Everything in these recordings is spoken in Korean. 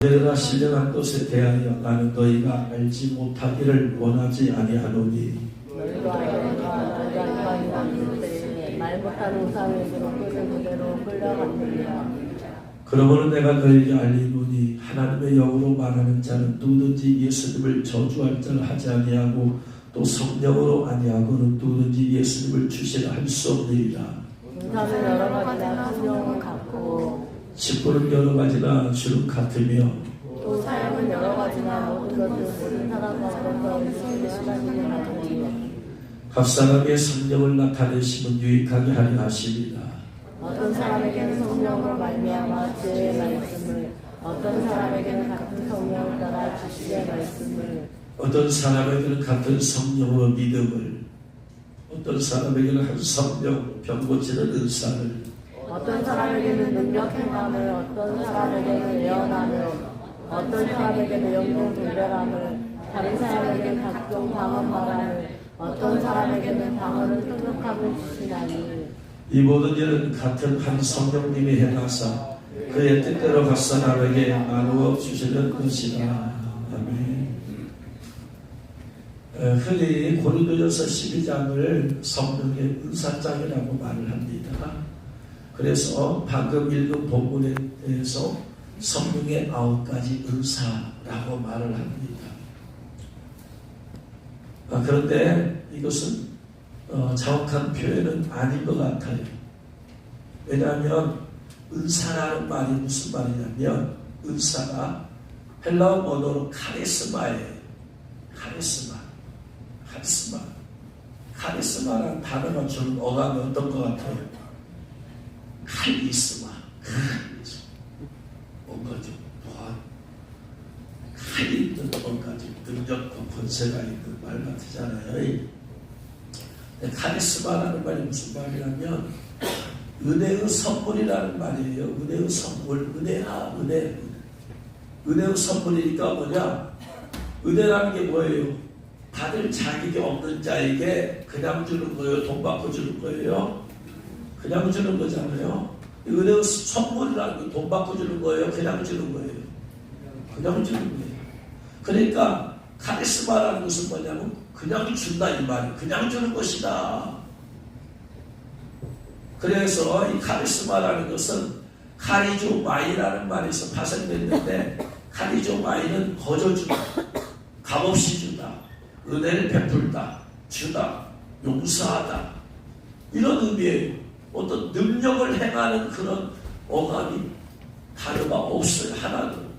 너희가 신령한 것에 대하여 나는 너희가 알지 못하기를 원하지 아니하노니 말 못하는 우상에게로 끄는 그대로 끌려갔느니라. 그러므로 내가 너희에게 알리노니 하나님의 영으로 말하는 자는 누구든지 예수님을 저주할 자를 하지 아니하고 또 성령으로 아니하고는 누구든지 예수님을 주시라 할 수 없느니라. 인사는 여러 가지나 성령은 같고 직분은 여러 가지나 주는 같으며 또 사역은 여러 가지나 모든 것을 모든 사람과 더불어 일으키는 하나님의 같으니 각 사람의 성령을 나타내심은 유익하게 하려 하십니다. 어떤 사람에게는 성령으로 말미암아 지혜의 말씀을, 어떤 사람에게는 같은 성령을 따라 지식의 말씀을, 어떤 사람에게는 같은 성령으로 믿음을, 어떤 사람에게는 한 성령 병 고치는 은사를, 어떤 사람에게는 능력 행함을, 어떤 사람에게는 예언함을, 어떤 사람에게는 영성 분별함을, 다른 사람에게는 각종 방언 말함을, 어떤 사람에게는 방언을 통역함을 주시나니 이 모든 일은 같은 한 성령님이 행하사 그의 뜻대로 각 사람에게 나누어 주시는 것이라. 아멘. 흔히 고린도전서 12장을 성령의 은사장이라고 말을 합니다. 그래서 방금 읽은 본문에 대해서 성령의 9가지 은사라고 말을 합니다. 그런데 이것은 정확한 표현은 아닌 것 같아요. 왜냐하면 은사라는 말이 무슨 말이냐면 은사가 헬라어 언어로 카리스마예요. 카리스마라는 단어가 주는 어감이 어떤 것 같아요? 카리스마. 뭔가 좀 칼이 있는 뭔가 좀 능력과 권세가 있는 말 같잖아요. 카리스마라는 말이 무슨 말이냐면 은혜의 선물이라는 말이에요. 은혜의 선물, 은혜의 선물이니까 뭐냐? 은혜라는 게 뭐예요? 받을 자격이 없는 자에게 그냥 주는 거예요? 돈 받고 주는 거예요? 그냥 주는 거잖아요. 은혜의 선물이라는 게 돈 받고 주는 거예요? 그냥 주는 거예요? 그냥 주는 거예요. 그러니까 카리스마라는 것은 뭐냐면 그냥 준다 이 말이에요. 그냥 주는 것이다. 그래서 이 카리스마라는 것은 카리조마이라는 말에서 파생됐는데 카리조마이는 거저 주다, 값없이 주다, 은혜를 베풀다, 주다, 용서하다 이런 의미예요. 어떤 능력을 행하는 그런 어감이 단어가 없어요. 하나도.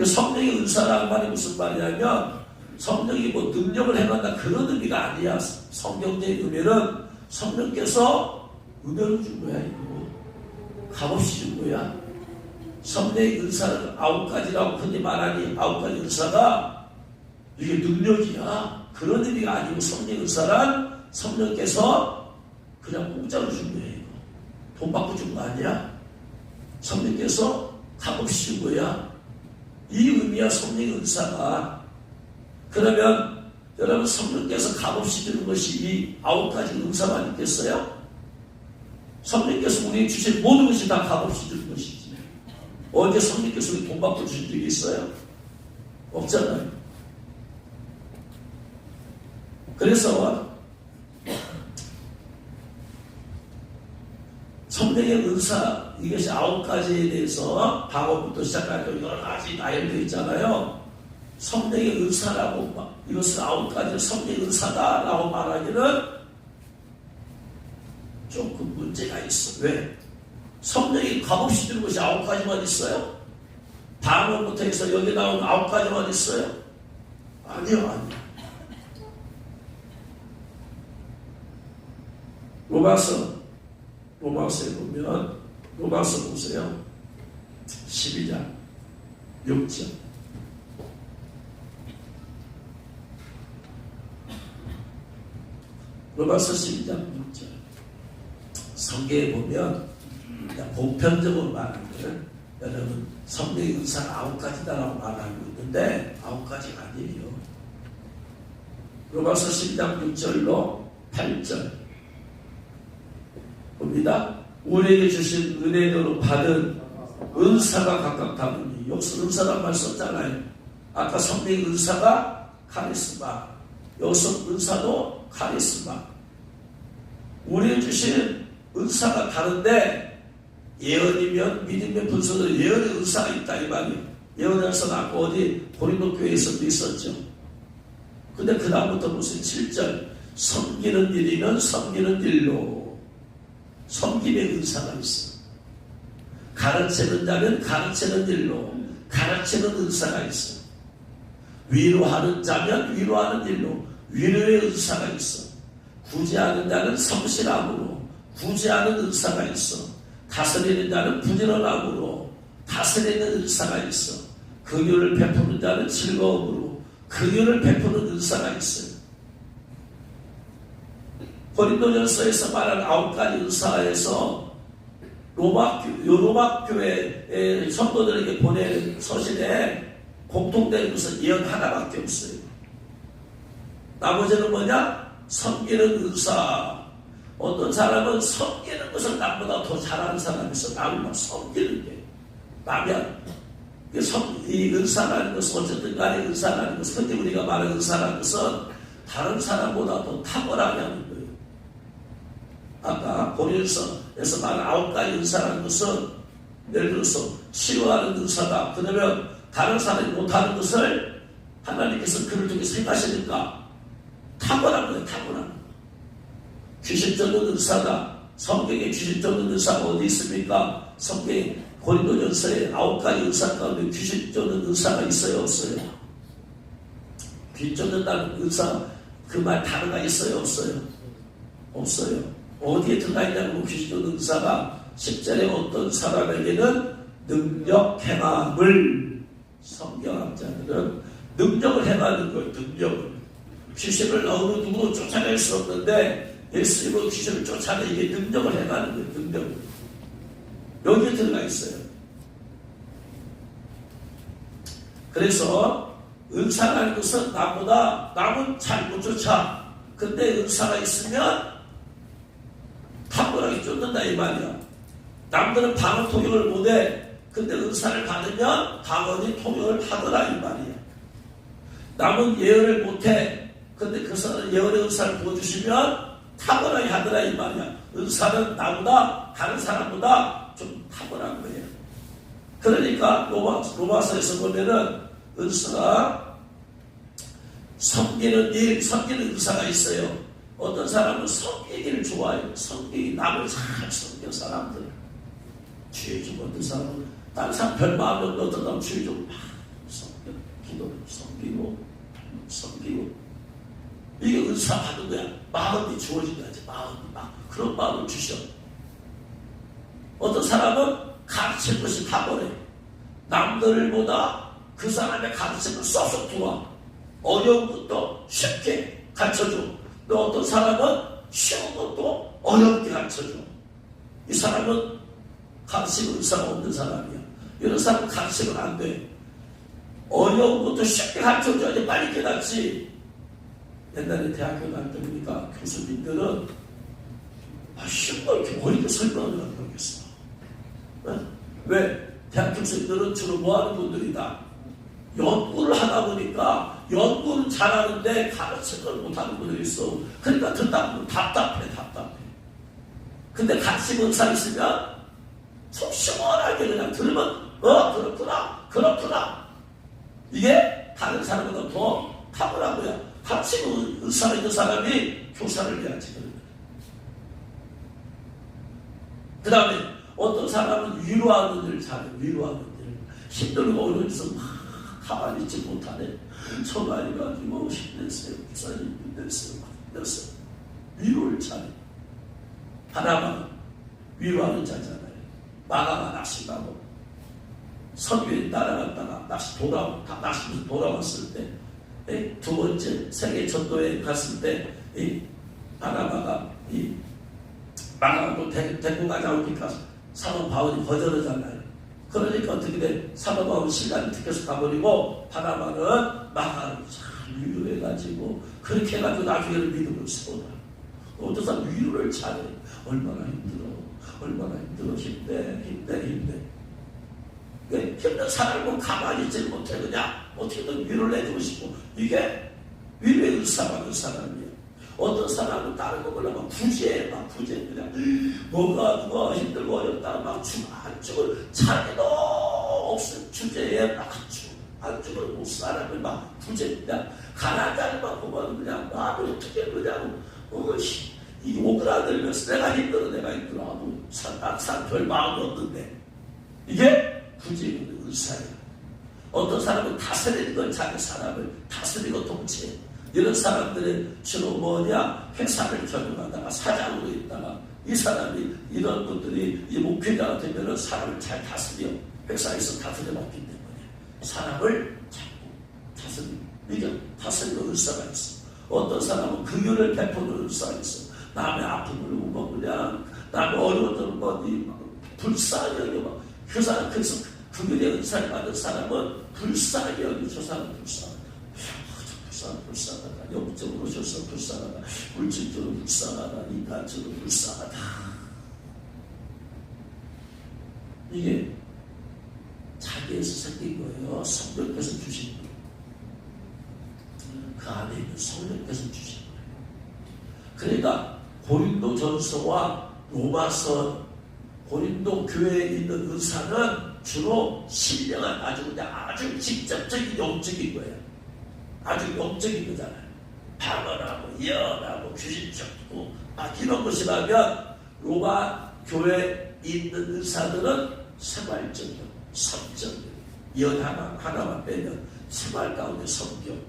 성령의 은사라는 말이 무슨 말이냐면 성령이 뭐 능력을 행한다 그런 의미가 아니야. 성경적인 의미는 성령께서 은혜를 준 거야. 이거 값없이 준 거야. 성령의 은사는 9가지라고 흔히 말하니 9가지 은사가 이게 능력이야. 그런 의미가 아니고 성령의 은사란 성령께서 그냥 공짜로 준 거예요. 이거. 돈 받고 준 거 아니야. 성령께서 값없이 준 거야. 이 의미야 성령의 은사가. 그러면 여러분 성령께서 값없이 주는 것이 이 9가지 은사만 있겠어요? 성령께서 우리에게 주신 모든 것이 다 값없이 주는 것이지. 언제 성령께서 우리 돈 받고 주신 적이 있어요? 없잖아요. 그래서 성령의 은사 이것이 9가지에 대해서 방언부터 시작하여 여러 가지 나열되어 있잖아요. 성령의 은사라고 이것을 9가지 성령의 은사다라고 말하기는 조금 문제가 있어. 왜? 성령이 값없이 주는 것이 9가지만 있어요? 방언부터 해서 여기 나온 9가지만 있어요? 아니요. 로마서에 보면 로마서 보세요. 12장 6절. 로마서 12장 6절. 성경에 보면 보편적으로 말하는 여러분 성령의 은사가 9가지다라고 말하고 있는데 9가지가 아니에요. 로마서 12장 6절로 8절 봅니다. 우리에게 주신 은혜로 받은 은사가 각각 다르니 여기서 은사란 말 썼잖아요. 아까 성령 은사가 카리스마, 여기서 은사도 카리스마. 우리에 주신 은사가 다른데 예언이면 믿음의 분석으로 예언의 은사가 있다 이 말이에요. 예언의 은사가 아까 어디 고린도 교회에서도 있었죠. 근데 그 다음부터 무슨 7절 섬기는 일이면 섬기는 일로 섬김의 은사가 있어. 가르치는 자는 가르치는 일로 가르치는 은사가 있어. 위로하는 자면 위로하는 일로 위로의 은사가 있어. 구제하는 자는 성실함으로 구제하는 은사가 있어. 다스리는 자는 부지런함으로 다스리는 은사가 있어. 긍휼을 베푸는 자는 즐거움으로 긍휼을 베푸는 은사가 있어요. 고린도전서에서 말한 9가지 은사에서 로마 교회 성도들에게 보내는 서신에 공통된 것은 예언 하나밖에 없어요. 나머지는 뭐냐? 섬기는 은사. 어떤 사람은 섬기는 것을 남보다 더 잘하는 사람이 있어. 남을 막 섬기는 게. 나면 이 은사라는 것은 어쨌든 간에 은사라는 것은 흔히 우리가 말하는 은사라는 것은 다른 사람보다 더 탁월하게 하는 거예요. 아까 고린도서에서 말한 9가지 은사라는 것은 예를 들어서 치유하는 은사다. 그러면 다른 사람이 못하는 것을 하나님께서 그를 통해 생각하시니까 탁월한 거예요. 탁월한 거. 귀신 쫓는 은사다. 성경에 귀신 쫓는 은사가 어디 있습니까? 성경에 고린도전서에 9가지 은사 가운데 귀신 쫓는 은사가 있어요? 없어요? 귀신 쫓는다는 은사 그 말 단어가 있어요? 없어요? 없어요. 어디에 들어가 있냐면 귀신 쫓는 은사가 10절에 어떤 사람에게는 능력 행함을 성경학자들은 능력을 행하는 거예요. 능력을. 귀신을 어느 누구도 쫓아낼 수 없는데 예수님은 귀신을 쫓아내기 능력을 행하는 거예요. 능력을. 여기에 들어가 있어요. 그래서 은사라는 것은 남은 잘 못 쫓아. 근데 은사가 있으면 탁월하게 쫓는다 이 말이야. 남들은 방언 통역을 못해. 근데 은사를 받으면 방언이 통역을 하더라 이 말이야. 남은 예언을 못해. 근데 그 사람 예언의 은사를 부어주시면 탁월하게 하더라 이 말이야. 은사는 나보다 다른 사람보다 좀 탁월한 거예요. 그러니까 로마서에서 보면은 은사가 섬기는 일, 섬기는 은사가 있어요. 어떤 사람은 섬기기를 좋아해요. 섬기기, 남을 잘 섬겨 사람들. 주의 좀 어떤 사람은 다른 사람 별 마음이 없는 어떤 사람 주의 좀 섬겨. 기도를 섬기고 이게 은사 받은 거야. 마음이 주어진다지. 마음이 그런 마음을 주셔. 어떤 사람은 가르칠 것이 탁월해. 남들보다 그 사람의 가르침을 쏙쏙 들어와. 어려운 것도 쉽게 가르쳐줘. 또 어떤 사람은 쉬운 것도 어렵게 가르쳐줘. 이 사람은 가르치는 은사가 없는 사람이야. 이런 사람은 가르치면 안 돼. 어려운 것도 쉽게 가르쳐줘야지 빨리 깨닫지. 옛날에 대학교 다닐 때 보니까 교수님들은 쉬운 걸 이렇게 머리로 설명을 하는 거겠어. 왜? 대학 교수님들은 주로 뭐 하는 분들이다? 연구를 하다 보니까 연구는 잘하는데 가르치는 걸 못하는 분들이 있어. 그러니까 듣다 보면 답답해. 근데 같이 은사 있으면 속 시원하게 그냥 들으면 그렇구나. 이게 다른 사람보다 더 탁월한 거야. 같이 은사가 있는 사람이 교사를 해야지. 그 다음에 어떤 사람은 위로하는 일을 잘해. 위로하는 일. 힘들고 어려운 짓은 가만히 있지 못하네. 손안이 가지고 힘냈어요. 목사님 힘냈어요. 위로를 잘해. 하나만 위로하는 자잖아요. 마가가 낚시 가고 선교에 따라갔다가 낚시 돌아왔을 때 두 번째 세계 전도에 갔을 때 바나바가 마가도 데리고 가자고 하니까 사도 바울이 거절하잖아요. 그러니까 어떻게 돼? 사도 바울이 시간을 특해서 가버리고 바나바는 마가를 잘 위로해가지고 그렇게 해가지고 나중에는 믿음을 세우라. 어떤 사람 위로를 잘해. 얼마나 힘들어. 힘내. 힘든 사람을 가만히 있지 못해 그냥 어떻게든 위로를 내주고 싶고 이게 위로의 의사받은 사람이에요. 어떤 사람은 다른 거 몰라 구제해 그냥 뭐가 누가 힘들고 어렵다 막 안죽을 자기도 없을 주제에 막 안죽을 못 사람을 막 구제 그냥 가난하다는 막 보면 그냥 마음이 어떻게 그냥 이 오그라들면서 내가 힘들어 별 마음이 없는데 이게 구제의 의사예요. 어떤 사람은 다스리는 건 자기 사람을 다스리고 통치해. 이런 사람들은 주로 회사를 경영하다가 사장으로 있다가 이 사람이 이런 분들이 이 목회자가 되면 사람을 잘 다스려. 회사에서 다스려 봤기 때문에 사람을 자꾸 다스리고 이게 다스리는 의사가 있어. 어떤 사람은 긍휼을 베푸는 의사가 있어. 남의 아픔을 그냥 남의 어려운 건 불쌍하게 여겨. 그 사람 그래서 긍휼의 은사를 받은 사람은 불쌍하게 여기 저 사람 불쌍하다. 영적으로 줘서 불쌍하다. 물질적으로 불쌍하다. 인간적으로 불쌍하다. 이게 자기에서 생긴 거예요. 성령께서 주신 거예요. 그 안에 있는 성령께서 주신 거예요. 그러니까 고린도전서와 로마서 고린도 교회에 있는 의사는 주로 신령한 아주 직접적인 영적인 거예요. 아주 영적인 거잖아요. 방언하고 예언하고 귀신 쫓고 이런 것이라면 로마 교회에 있는 의사들은 생활적이요, 성적이요. 예언 하나만 빼면 생활 가운데 성경,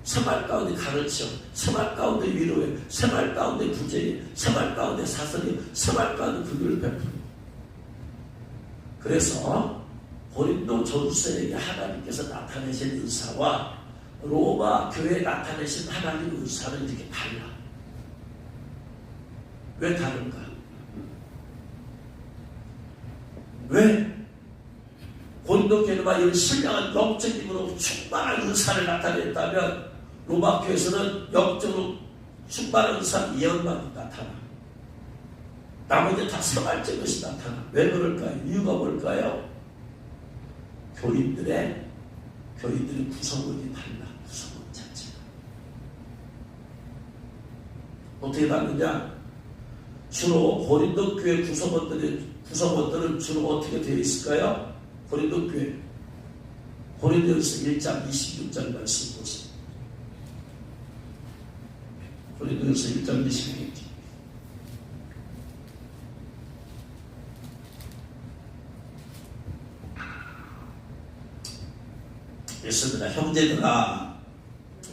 생활 가운데 가르쳐, 생활 가운데 위로해, 생활 가운데 구제해, 생활 가운데 사설해, 생활 가운데 긍휼을 베푸는. 그래서 고린도 전서에게 하나님께서 나타내신 의사와 로마 교회에 나타내신 하나님의 의사는 이렇게 달라. 왜 다른가? 왜? 고린도 교회가 이런 신령한 영적인 힘으로 충만한 의사를 나타냈다면 로마 교회에서는 영적으로 충만한 의사 예언만 나타나. 나머지 다 생활적 것이 나타나. 왜 그럴까요? 이유가 뭘까요? 교인들의 구성원이 달라. 구성원 자체가. 어떻게 다르냐? 주로 고린도 교회 구성원들은 주로 어떻게 되어 있을까요? 고린도 교회. 고린도전서 1장 26절 말씀 보세요. 고린도전서 1장 26절. 있습니다. 형제들아,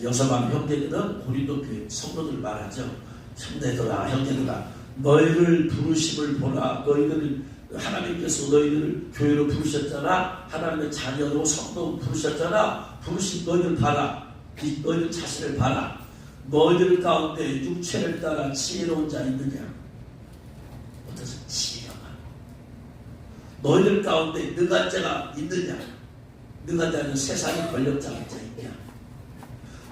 여서방 형제들은 고린도 교회 성도들 말하죠. 형제들아, 너희를 부르심을 보라. 하나님께서 너희들을 교회로 부르셨잖아. 하나님의 자녀로 성도 부르셨잖아. 부르신 너희들 봐라. 너희들 자신을 봐라. 너희들 가운데 육체를 따라 지혜로운 자 있느냐? 어떠세요? 지혜가. 너희들 가운데 능한 자가 있느냐? 능한 자는 세상의 권력자가 있냐?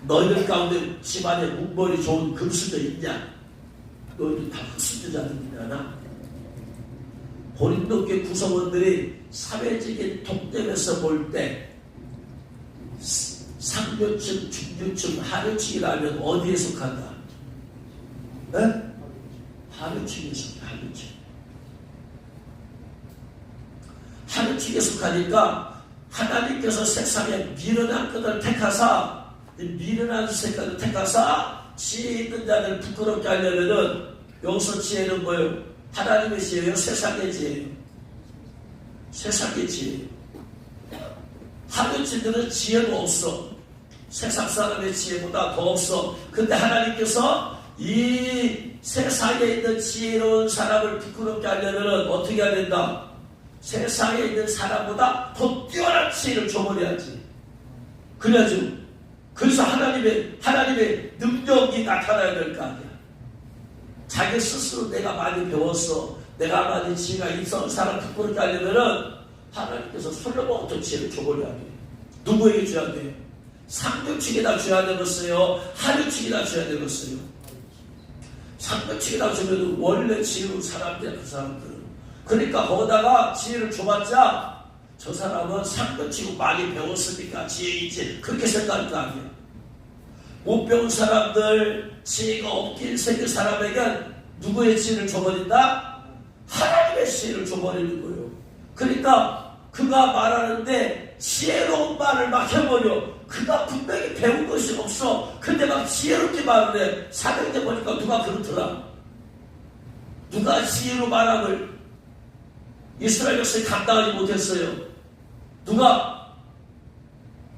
너희들 가운데 집안에 문벌이 좋은 금수저 있냐? 너희들 다 흑수저자들이잖아. 고린도 교회 구성원들이 사회적인 통념에서 볼 때 상류층, 중류층, 하류층이라면 어디에 속한다? 네? 하류층에 속해. 하류층에 속하니까 하나님께서 세상에 미련한 것을 택하사, 미련한 색깔을 택하사 지혜 있는 자를 부끄럽게 하려면은 여기서 지혜는 뭐예요? 하나님의 지혜예요? 세상의 지혜예요? 세상의 지혜예요. 하늘층들은 지혜도 없어. 세상 사람의 지혜보다 더 없어. 근데 하나님께서 이 세상에 있는 지혜로운 사람을 부끄럽게 하려면 어떻게 해야 된다? 세상에 있는 사람보다 더 뛰어난 지혜를 줘버려야지. 그래야지. 그래서 하나님의 능력이 나타나야 될 거 아니야. 자기 스스로 내가 많이 배웠어. 내가 많이 지혜가 있어. 사람 부끄럽게 하려면은 하나님께서 솔로몬부터 지혜를 줘버려야 돼. 누구에게 줘야 돼? 상류층에다 줘야 되겠어요? 하류층에다 줘야 되겠어요? 상류층에다 주면 원래 지혜로운 사람들이야, 그 사람들은. 그러니까 거기다가 지혜를 줘봤자 저 사람은 상도치고 많이 배웠으니까 지혜 있지. 그렇게 생각할 거 아니야. 못 배운 사람들, 지혜가 없긴 생긴 사람에겐 누구의 지혜를 줘버린다? 하나님의 지혜를 줘버리는 거예요. 그러니까 그가 말하는데 지혜로운 말을 막 해버려. 그가 분명히 배운 것이 없어. 근데 막 지혜롭게 말을 해. 사경제 보니까 누가 그렇더라. 누가 지혜로 말함을 이스라엘 역사에 감당하지 못했어요. 누가?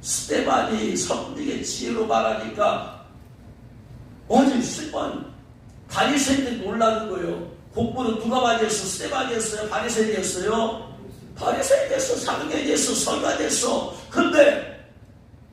스데반이 성령의 지혜로 말하니까 어제 스데반 바리새인들이 놀라는 거예요. 공부는 누가 많이 했어? 스데반이 했어요? 바리새인이 했어요? 바리새인이 했어. 사도행전이 했어. 서기관이 했어. 근데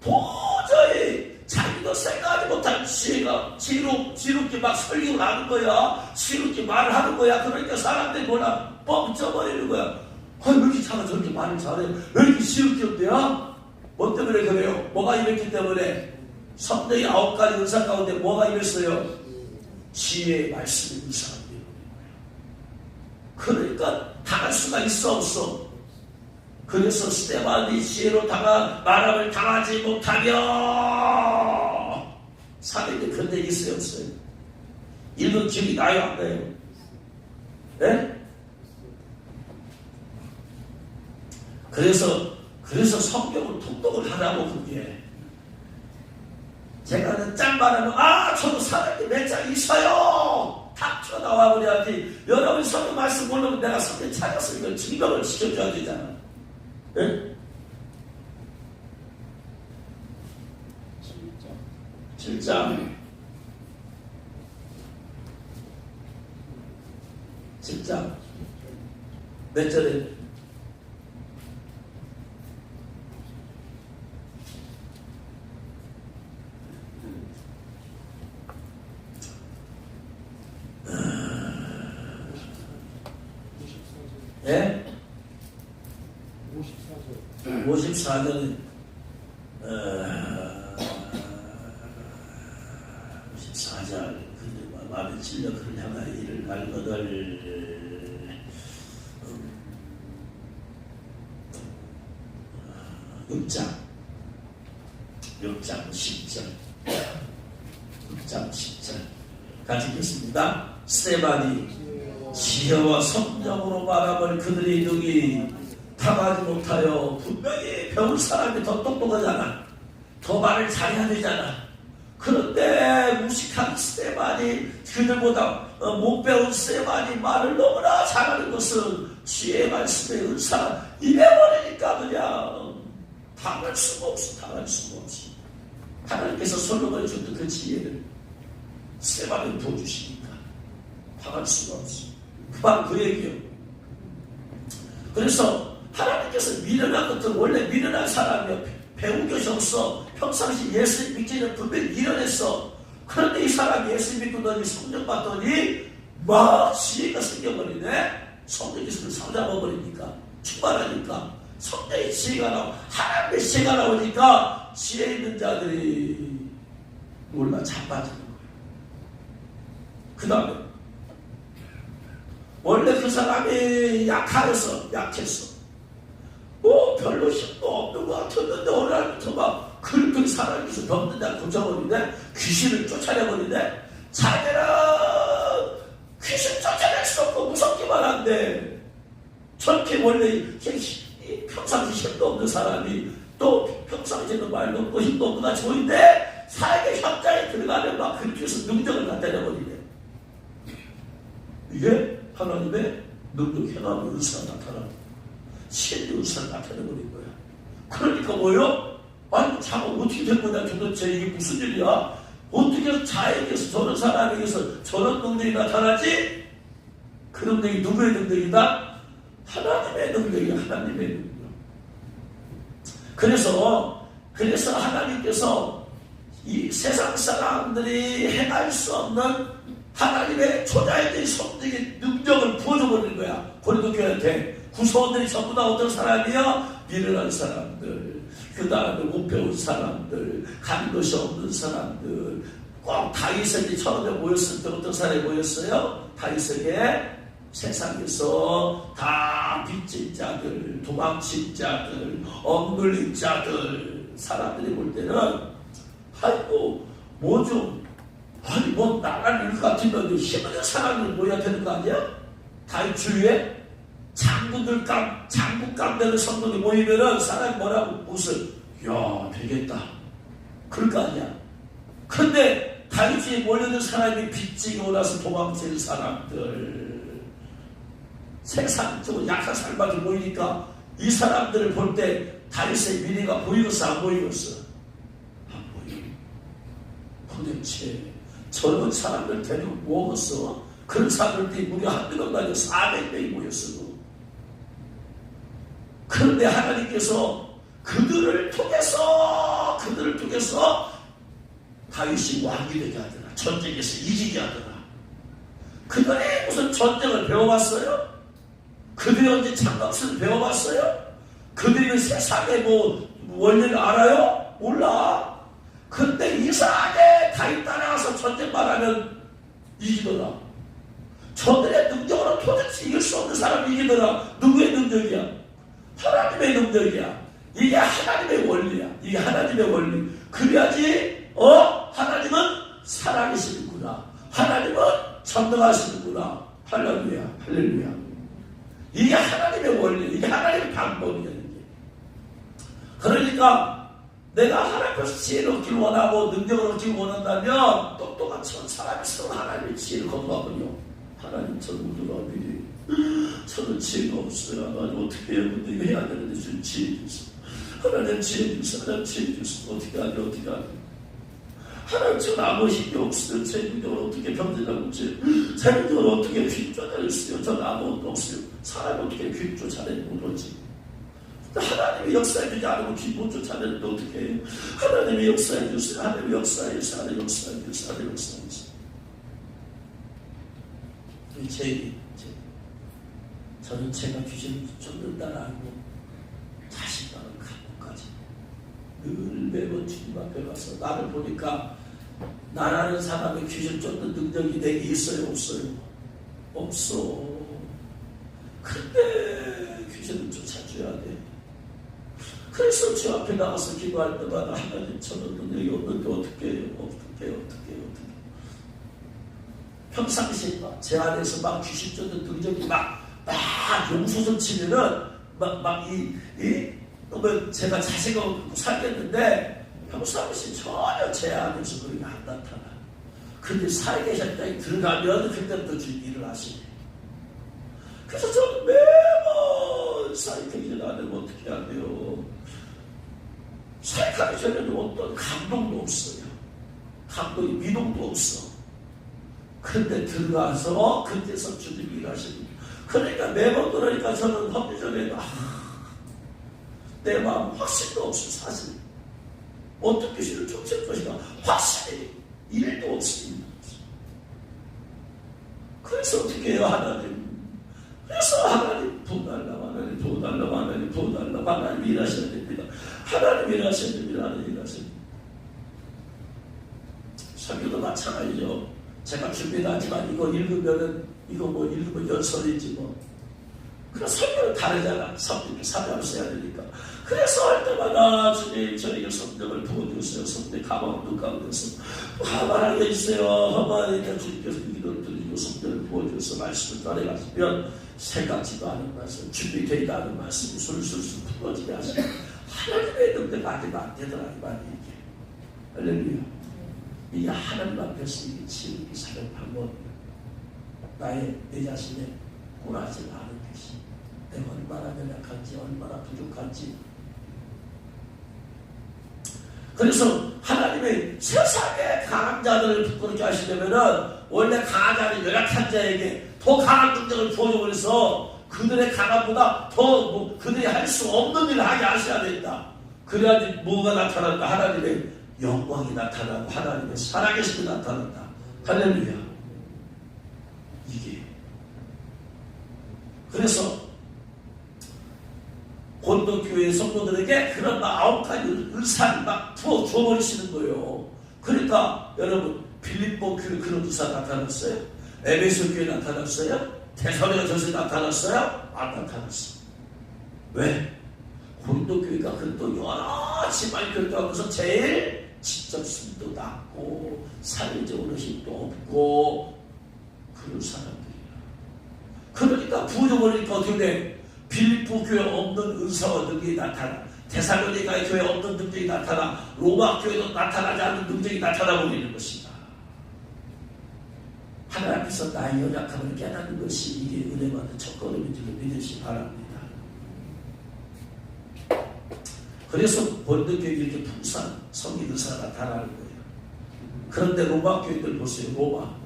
도저히 자기도 생각하지 못한 지혜롭게 막 설교를 하는 거야. 지혜롭게 말을 하는 거야. 그러니까 사람들이 뭐라 뻥쳐버리는 거야. 왜 이렇게 차가 저렇게 말을 잘해? 왜 이렇게 지혜롭게 없대요? 뭐 때문에 그래요? 뭐가 이랬기 때문에? 성령의 9가지 은사 가운데 뭐가 이랬어요? 지혜의 말씀이 은사가 되는 거예요. 그러니까 당할 수가 있어 없어? 그래서 스데반이 지혜로 말함을 당하지 못하며 사도행전 그런 얘기 있어요 없어요? 읽은 기억이 나요 안 나요? 네? 그래서 성경을 독독을 하라고 그게 제가 짠 말하면 저도 사도행전 몇 장 있어요 탁 튀어나와 버려야지. 여러분 성경 말씀 모르면 내가 성경 찾아서 이걸 증명을 시켜줘야 되잖아. 네? 7장 7장 몇 절에? 예? 54절은 54절 마음에 찔려 그를 향하여 이를 갈거들 6장 10절 6장 10절 같이 읽겠습니다. 스데반이 지혜와 성령으로 말함을 그들의 능히 당하지 못하여 분명히 배운 사람이 더 똑똑하잖아. 더 말을 잘해야 되잖아. 그런데 무식한 스데반이 그들보다 못 배운 스데반이 말을 너무나 잘하는 것은 지혜의 말씀의 은사 입에버리니까 그냥 당할 수가 없어. 하나님께서 솔로몬에 줬던 그 지혜를 스데반에 부어주시니까 당할 수가 없어. 그만 그 얘기요. 그래서 하나님께서 미련한 것들 원래 미련한 사람이요. 배운 것이 없어. 평상시 예수 믿기는 분명히 미련했어. 그런데 이 사람이 예수 믿고더니 성령 받더니 막 지혜가 생겨버리네. 성령 기술을 사잡아버리니까 충만하니까 성령의 지혜가 나오고 하나님의 지혜가 나오니까 지혜 있는 자들이 몰라 자빠지는 거예요. 그 다음에 원래 그 사람이 약했어. 별로 힘도 없는 것 같았는데 어느 날부터 막 그렇게 사람이 병든다 고쳐버리네. 귀신을 쫓아내버리네. 자기는 귀신 쫓아낼 수 없고 무섭기만 한데 저렇게 원래 평상시 힘도 없는 사람이 또 평상시에는 말도 없고 힘도 없고 다 좋은데 사역의 현장에 들어가면 막 그렇게 해서 능력을 나타내버리네. 이게 하나님의 능력 행함의 은사가 나타나는 신의 은사를 나타내버린 거야. 그러니까 뭐요? 아니 자가 어떻게 된 거냐 도대체 이게 무슨 일이야? 어떻게 자에게서 저런 사람에게서 저런 능력이 나타나지? 그 능력이 누구의 능력이다? 하나님의 능력이야. 하나님의 능력. 그래서 하나님께서 이 세상 사람들이 행할 수 없는 하나님의 초자연적인 성령의 능력을 부어줘 버리는 거야. 고린도 교회한테. 구성원들이 전부 다 어떤 사람이야? 미련한 사람들, 그 다음에 못 배운 사람들, 가는 것이 없는 사람들. 꼭 다윗에게 처음에 모였을 때 어떤 사람이 모였어요? 다윗에게 세상에서 다 빚진 자들, 도망친 자들, 억눌린 자들, 사람들이 볼 때는 아이고 뭐 좀 아니 뭐 나갈 일 같으면 힘있는 사람들 모여야 되는 거 아니야? 다윗 주위에 장군들 장군 깡대는 성도들이 모이면은 사람이 뭐라고 웃을 야 되겠다 그럴 거 아니야. 근데 다윗 주위에 몰려든 사람이 빚지고 나서 도망칠 사람들, 세상적으로 약한 사람들 모이니까 이 사람들을 볼 때 다윗의 미래가 보이겠어 안 보이겠어? 안 보여. 도대체 저런 사람들 데리고 모았어? 그런 사람들이 무려 한두 명도 아니고 400명이 모였어. 그런데 하나님께서 그들을 통해서 다윗이 왕이 되게 하더라. 전쟁에서 이기게 하더라. 그들이 무슨 전쟁을 배워봤어요? 그들이 언제 장갑술을 배워봤어요? 그들이 세상의 뭐 원리를 알아요? 몰라. 근데 이상하게 다윗 따라가서 전쟁만 하면 이기더라. 저들의 능력으로 도대체 이길 수 없는 사람이 이기더라. 누구의 능력이야? 하나님의 능력이야. 이게 하나님의 원리야. 이게 하나님의 원리. 그래야지 하나님은 살아계시는구나. 하나님은 전능하시는구나. 할렐루야. 할렐루야. 이게 하나님의 원리. 이게 하나님의 방법이야. 그러니까 내가 하나님께서 지혜를 얻기를 원하고 능력을 얻기를 원한다면 똑똑한 사람이 서로 하나님의 지혜를 거두어버려. 하나님 저는 우리가 저는 지혜가 없어요. 하나님 어떻게 해요? 근데 이거 해야 되는데 좀 지혜 주세요. 하나님 지혜 주세요. 하나님 지혜 주세요. 어떻게 하냐. 하나님 지금 아무 힘이 없어요. 제 능력을 어떻게 견디라고 제 능력을 어떻게 귀 쫓아냈어요. 저는 아무것도 없어요. 사람이 어떻게 귀 쫓아내는 모르지. 하나님의 역사해주지 않으면 귀 못 쫓아내는데 어떻게 해요? 하나님의 역사해주세요. 하나님의 역사해주세요. 하나님의 역사해주세요. 하나님의 역사해주세요. 저는 제가 귀신을 쫓는다는 알고 자신감을 갖고까지 늘 매번 주님 앞에 가서 나를 보니까 나라는 사람의 귀신 쫓는 능력이 내게 있어요? 없어요? 없어. 근데 귀신을 쫓아줘야 돼. 그래서 주 앞에 나가서 기도할 때마다 하나님 저는 능력이 없는데 어떻게 해요? 평상시에 제 안에서 막 귀신 쫓는 능력이 막 용솟을 치면은 제가 자신감 없고 살겠는데 평상시 전혀 제 안에서 그런 게 안 나타나. 근데 살계셨다에 들어가면 그때부터 주님 일을 하시네. 그래서 저는 매번 사이클이 안 되면 어떻게 해야 돼요? 사이클이 전에는 어떤 감동도 없어요. 감동이 미동도 없어. 근데 들어가서 그때서 주님이 일하시는. 그러니까 매번 그러니까 저는 합리적에도 내 마음 확신도 없어. 사실 어떤 귀신을 쫓을 것인가 확신이 1도 없습니다. 그래서 어떻게 해요? 하나님. 그래서 하나님 도와달라고 하나님 일하셔야 됩니다. 하나님 일하셔야 됩니다. 하나님 일하셔야 됩니다. 설교도 마찬가지죠. 제가 준비는 하지만 이거 읽으면 연설이지 뭐. 그럼 설교는 다르잖아. 사명을 써야 되니까. 그래서 할 때마다 주님 저에게 성령을 부어주세요. 성령 가방 가운데서 가만하게 해주세요. 하나님께 주님께서 기도를 드리고 성령을 부어주셔서 말씀을 따라가시면 생각지도 않은 말씀, 준비되지 않은 말씀이 술술술 풀어지게 하시고 하나님의 능력 아직 안 되더라 이 말이에요. 할렐루야. 이게 하나님 앞에서 이게 지우기 사는 방법이에요. 내 자신의 꼴하지 않은 것이 내가 얼마나 연약한지 얼마나 부족한지. 그래서 하나님의 세상의 강한 자들을 부끄럽게 하시려면은 원래 강한 자는 연약한 자에게 더 강한 능력을 부어줘버려서 그들의 강함보다 더 그들이 할 수 없는 일을 하게 하셔야 된다. 그래야지 뭐가 나타난다. 하나님의 영광이 나타나고 하나님의 살아계심이 나타난다. 할렐루야. 이게 그래서 본도교회 성도들에게 그런 9가지 의사를 막 부어줘버리시는 거예요. 그러니까 여러분 빌립보 교회 그런 의사 나타났어요? 에베소 교회 나타났어요? 데살로니가 전서에 나타났어요? 안 나타났어. 왜? 고린도 교회가 그래도 여러 지방 교회하면서 제일 지적 순도 낮고 사회적으로 힘도 없고 그런 사람들이야. 그러니까 부정하니까 어떻게 돼? 빌립보 교회 없는 은사와 능력이 나타나, 데살로니가 교회 없는 능력이 나타나, 로마 교회도 나타나지 않는 능력이 나타나 버리는 것이다. 하나님 앞에서 나의 연약함을 깨닫는 것이 이게 은혜 받는 첫걸음인 줄 믿으시기 바랍니다. 그래서 본능교회 이렇게 풍성한 성인 의사가 나타나는 거예요. 그런데 로마 교회들 보세요.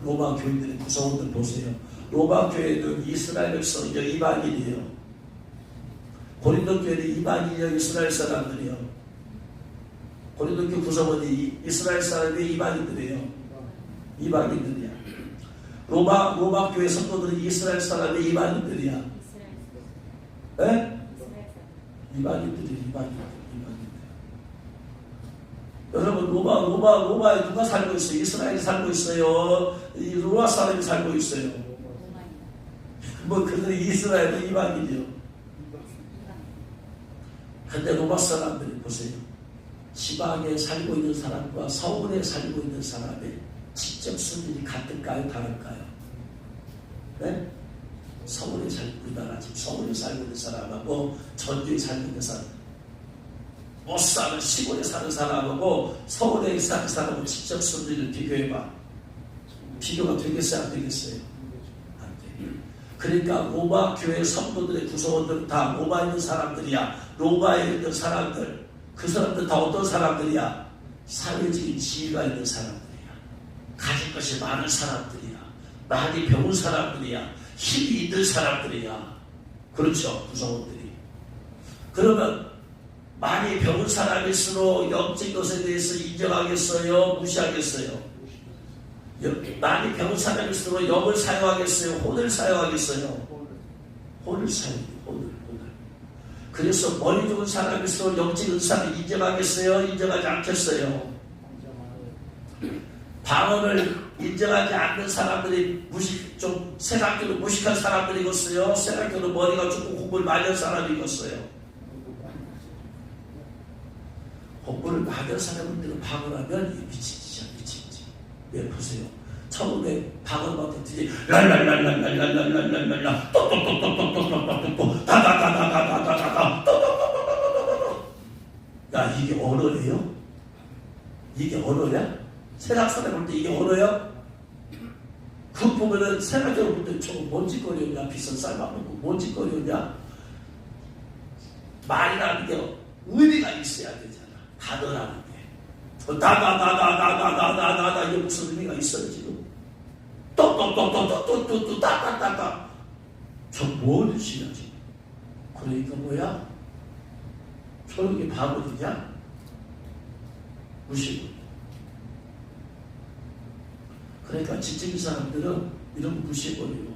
로마 교회들의 구성원들 보세요. 로마 교회는 이스라엘 백성, 이방인이에요. 고린도 교회는 이방인이요, 이스라엘 사람들이요. 고린도 교회 구성원이 이스라엘 사람이 이방인들이에요. 이방인들이야. 로마 교회 성도들은 이스라엘 사람이 이방인들이야. 네? 이방인들이. 여러분, 로마에 누가 살고 있어요? 이스라엘이 살고 있어요? 이 로마 사람이 살고 있어요? 뭐, 그들이 이스라엘은 이방인이요. 근데 로마 사람들이 보세요. 지방에 살고 있는 사람과 서울에 살고 있는 사람의 직접 수준이 같을까요? 다를까요? 네? 서울에 살고 있는 지금 서울에 살고 있는 사람하고 전주에 살고 있는 사람, 못 사는 시골에 사는 사람하고 서울에 사는 사람하고 직접 수준을 비교해봐. 비교가 되겠어요? 안 되겠어요? 안 돼. 그러니까 로마 교회 성도들의 구성원들은 다 로마에 있는 사람들이야. 로마에 있는 사람들, 그 사람들 다 어떤 사람들이야? 사회적인 지위가 있는 사람들이야. 가진 것이 많은 사람들이야. 많이 배운 사람들이야. 힘이 있는 사람들이야. 그렇죠, 구성원들이. 그러면 많이 배운 사람일수록 영적인 것에 대해서 인정하겠어요? 무시하겠어요? 많이 배운 사람일수록 영을 사용하겠어요? 혼을 사용하겠어요? 혼을 사용해요. 혼을. 그래서 머리 좋은 사람일수록 영적인 은사를 인정하겠어요? 인정하지 않겠어요? 방언을 인정하지 않는 사람들이 좀 세상적으로 무식한 사람들이겠어요? 세상적으로 머리가 조금 공부를 많이 한 사람이겠어요? 공부를 많이 한 사람들은 방언하면 미치지. 왜 보세요? 처음에 방언 받았더니 랄랄랄랄랄랄랄랄랄랄라 똑똑똑똑똑똑똑똑똑 다다다다다다다다 똑똑똑똑똑똑. 야, 이게 언어예요? 이게 언어야? 세상 사람 볼 때 이게 언어야? 그 보면은 세상적으로 볼 때 저거 뭔 짓거리였냐? 비싼 쌀 먹고 뭔 짓거리였냐? 말이라는 게 의미가 있어야 되잖아. 단어라는 게. 다다다다다다다다다 이게 무슨 의미가 있어요 지금? 똑똑똑똑똑똑똑똑 따따따따. 저 뭔 짓이야 지금? 그러니까 뭐야? 저렇게 바보들이냐? 무시고. 그러니까 지적인 사람들은 이런 거 무시해버리고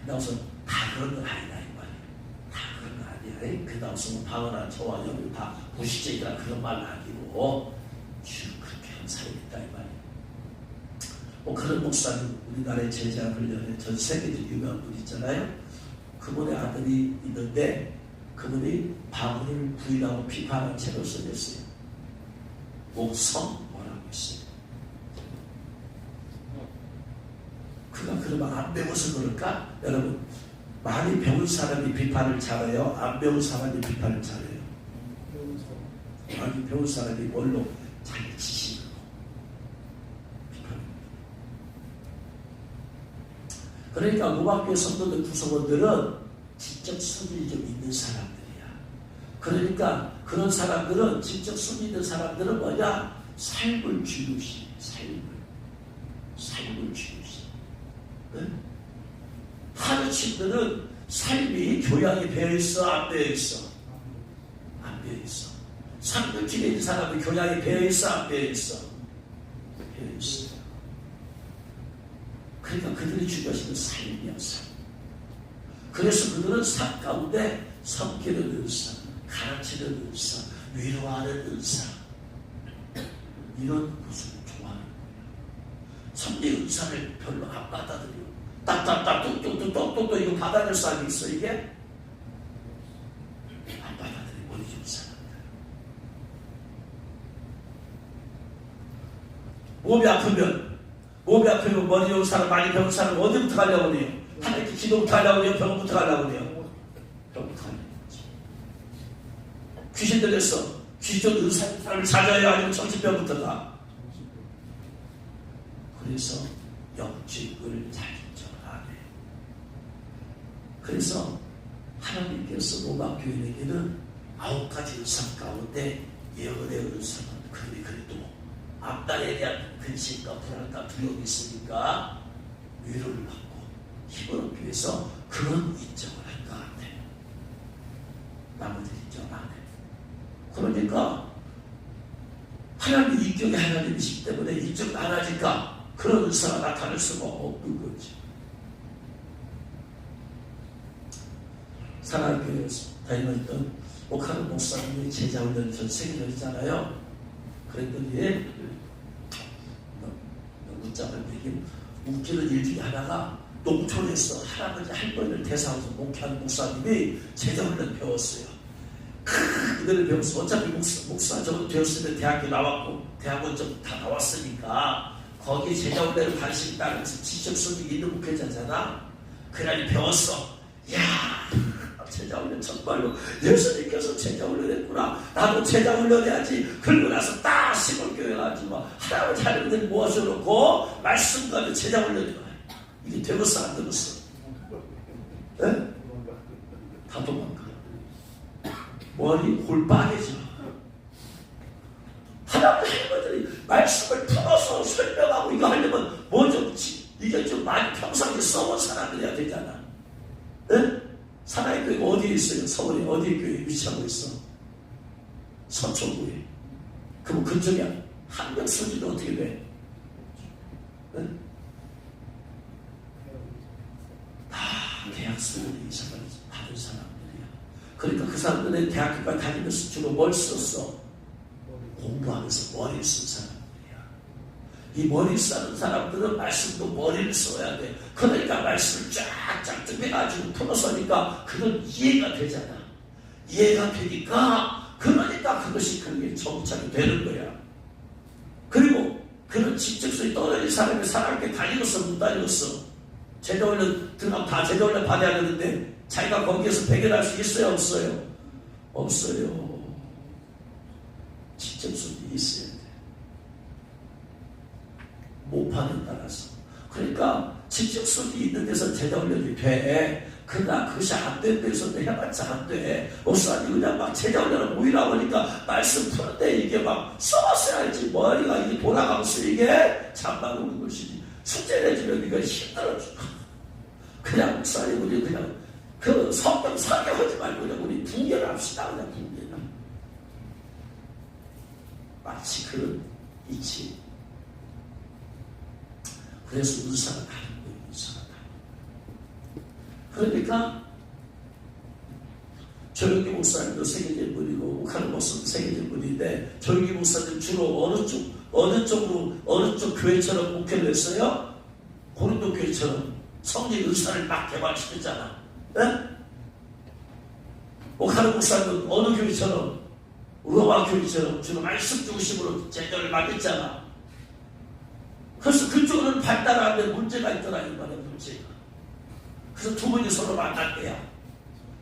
그나서 다 그런 건 아니다 이 말이에요. 다 그런 건 아니야. 그나서 방언한 저와 여기 다 무식적이라 그런 말 아니고 그렇게 하는 사람이 있다 이 말이에요. 뭐 그런 목사님 우리나라의 제자 훈련에 전 세계적으로 유명한 분 있잖아요. 그분의 아들이 있는데 그분이 방언을 부인하고 비판한 책을 써냈어요. 목성 뭐라고 했어요. 그가 그러면 안 배워서 그럴까? 여러분, 많이 배운 사람이 비판을 잘해요? 안 배운 사람이 비판을 잘해요? 많이 배운 사람이 뭘로? 잘 지식으로 비판합니다. 그러니까 로마교회 성도들 구성원들은 지적 수준이 좀 있는 사람들이야. 그러니까 그런 사람들은 지적 수준 있는 사람들은 뭐냐? 삶을 중요시 삶을 중요시. 하느님들은 삶이 교양이 배어있어? 안 배어있어? 안 배어있어. 상급집에 있는 사람은 교양이 배어있어? 안 배어있어? 배어있어. 그러니까 그들이 중요하시는 삶이야, 삶. 그래서 그들은 삶 가운데 섬기는 은사, 가르치는 은사, 위로하는 은사, 이런 것을 좋아하는 거예요. 성리 은사를 별로 안 받아들여. 딱딱딱 뚝뚝뚝 이거 받아낼 사람이 있어 이게? 안 받아들이 머리 좀 사람들. 몸이 아프면 머리 좋은 사람 많이 배운 사람 어디부터 가려고 해요? 하나님께 기도부터 하려고 해요? 병부터 가려고 해요? 병부터 하려고 해요. 귀신 들렸어. 귀신 의사인 사람을 찾아야 아니면 정신병부터 가. 그래서 영적을 잘 인정을 안 해. 그래서 하나님께서 로마 교인에게는 9가지 의상 가운데 예언의 의상은 그래도 앞날에 대한 근심과 불안과 두려움이 있으니까 위로를 받고 힘을 얻기 위해서 그런 인정을 할 것 같아. 나머지 인정 안 해. 그러니까 하나님 인격이 하나님이시기 때문에 인정 안 하니까 그런 은사가 나타날 수가 없는 거지. 사랑하는 교회에 다니던 오카는 목사님이 제자 훈련을 전 세계적이잖아요. 그랬더니 문자를 얘기 웃기는 일 중에 하나가 농촌에서 할아버지 할머니를 대상으로 목회하는 목사님이 제자 훈련 배웠어요. 그들을 배워서 어차피 목사 정도 되었으면 대학교 나왔고 대학원 좀 다 나왔으니까 거기에 제자 훈련을 관심이 있다면서 지적성이 있는 목회자잖아. 그날이 배웠어. 이야, 제자 훈련 정말로 예수님께서 제자 훈련했구나. 나도 제자 훈련해야지. 그러고 나서 딱 시골교회 가지고 할아버지 할머니들 모아줘놓고 말씀과도 제자 훈련해. 이게 되겠어 안 되겠어? 네? 다 도망가. 머리 홀 빠개져. 할아버지 할머니들이 말씀을 풀어서 설명하고 이거 하려면 뭐 좀 이게 좀 많이 평상시에 써본 사람들이야 되잖아. 네? 사나이 교회가 어디에 있어요? 서울에 어디에 교회에 위치하고 있어? 서초구에. 그럼 그쪽에 학력 수준은 어떻게 돼? 네? 다 대학 수준이 이상을 받은 사람들이야. 그러니까 그 사람들은 대학교까지 다니면서 주로 뭘 썼어? 공부하면서 머리를 쓴 사람들이야. 이 머리 쓰는 사람들은 말씀도 머리를 써야 돼. 그러니까 말씀을 쫙쫙 해가지고 풀어서니까 그건 이해가 되잖아. 이해가 되니까 그러니까 그것이 그게 정착이 되는 거야. 그리고 그런 지적성이 떨어진 사람이 사람에게 다니겠어 못 다니겠어? 제자훈련 들어가면 다 제자훈련 받아야 되는데 자기가 거기에서 배결할 수 있어요 없어요? 없어요. 지적성이 있어야 돼. 모판에 따라서. 그러니까 지적성이 있는 데서 제자훈련이 돼. 그러나 그것이 안 된 데서는 해봤자 안 돼. 목사님 그냥 막 제자훈련을 모이라고 하니까 말씀 푸는데 이게 막 써봤어야지. 머리가 이게 돌아가면서 이게 잠만 오는 것이지. 숙제 내주면 이거 힘들어 죽어. 그냥 목사님 우리 그냥 그 성경 사교하지 말고 그냥 우리 분별을 합시다. 그냥 분별을. 마치 그런 이치. 그래서 은사가 다른 거예요. 은사가 다른 거예요. 그러니까 조영기 목사님도 세계적인 분이고 오카는 목사님도 세계적인 분인데 조영기 목사님 주로 어느 쪽 교회처럼 목회를 했어요? 고린도 교회처럼 성령 은사를 막 개발시켰잖아. 네? 오카는 목사님은 어느 교회처럼 로마 교회처럼 주로 말씀 중심으로 제자를 맡겼잖아. 그래서 그쪽은 발달하는데 문제가 있더라. 이번에 문제가. 그래서 두 분이 서로 만났대요.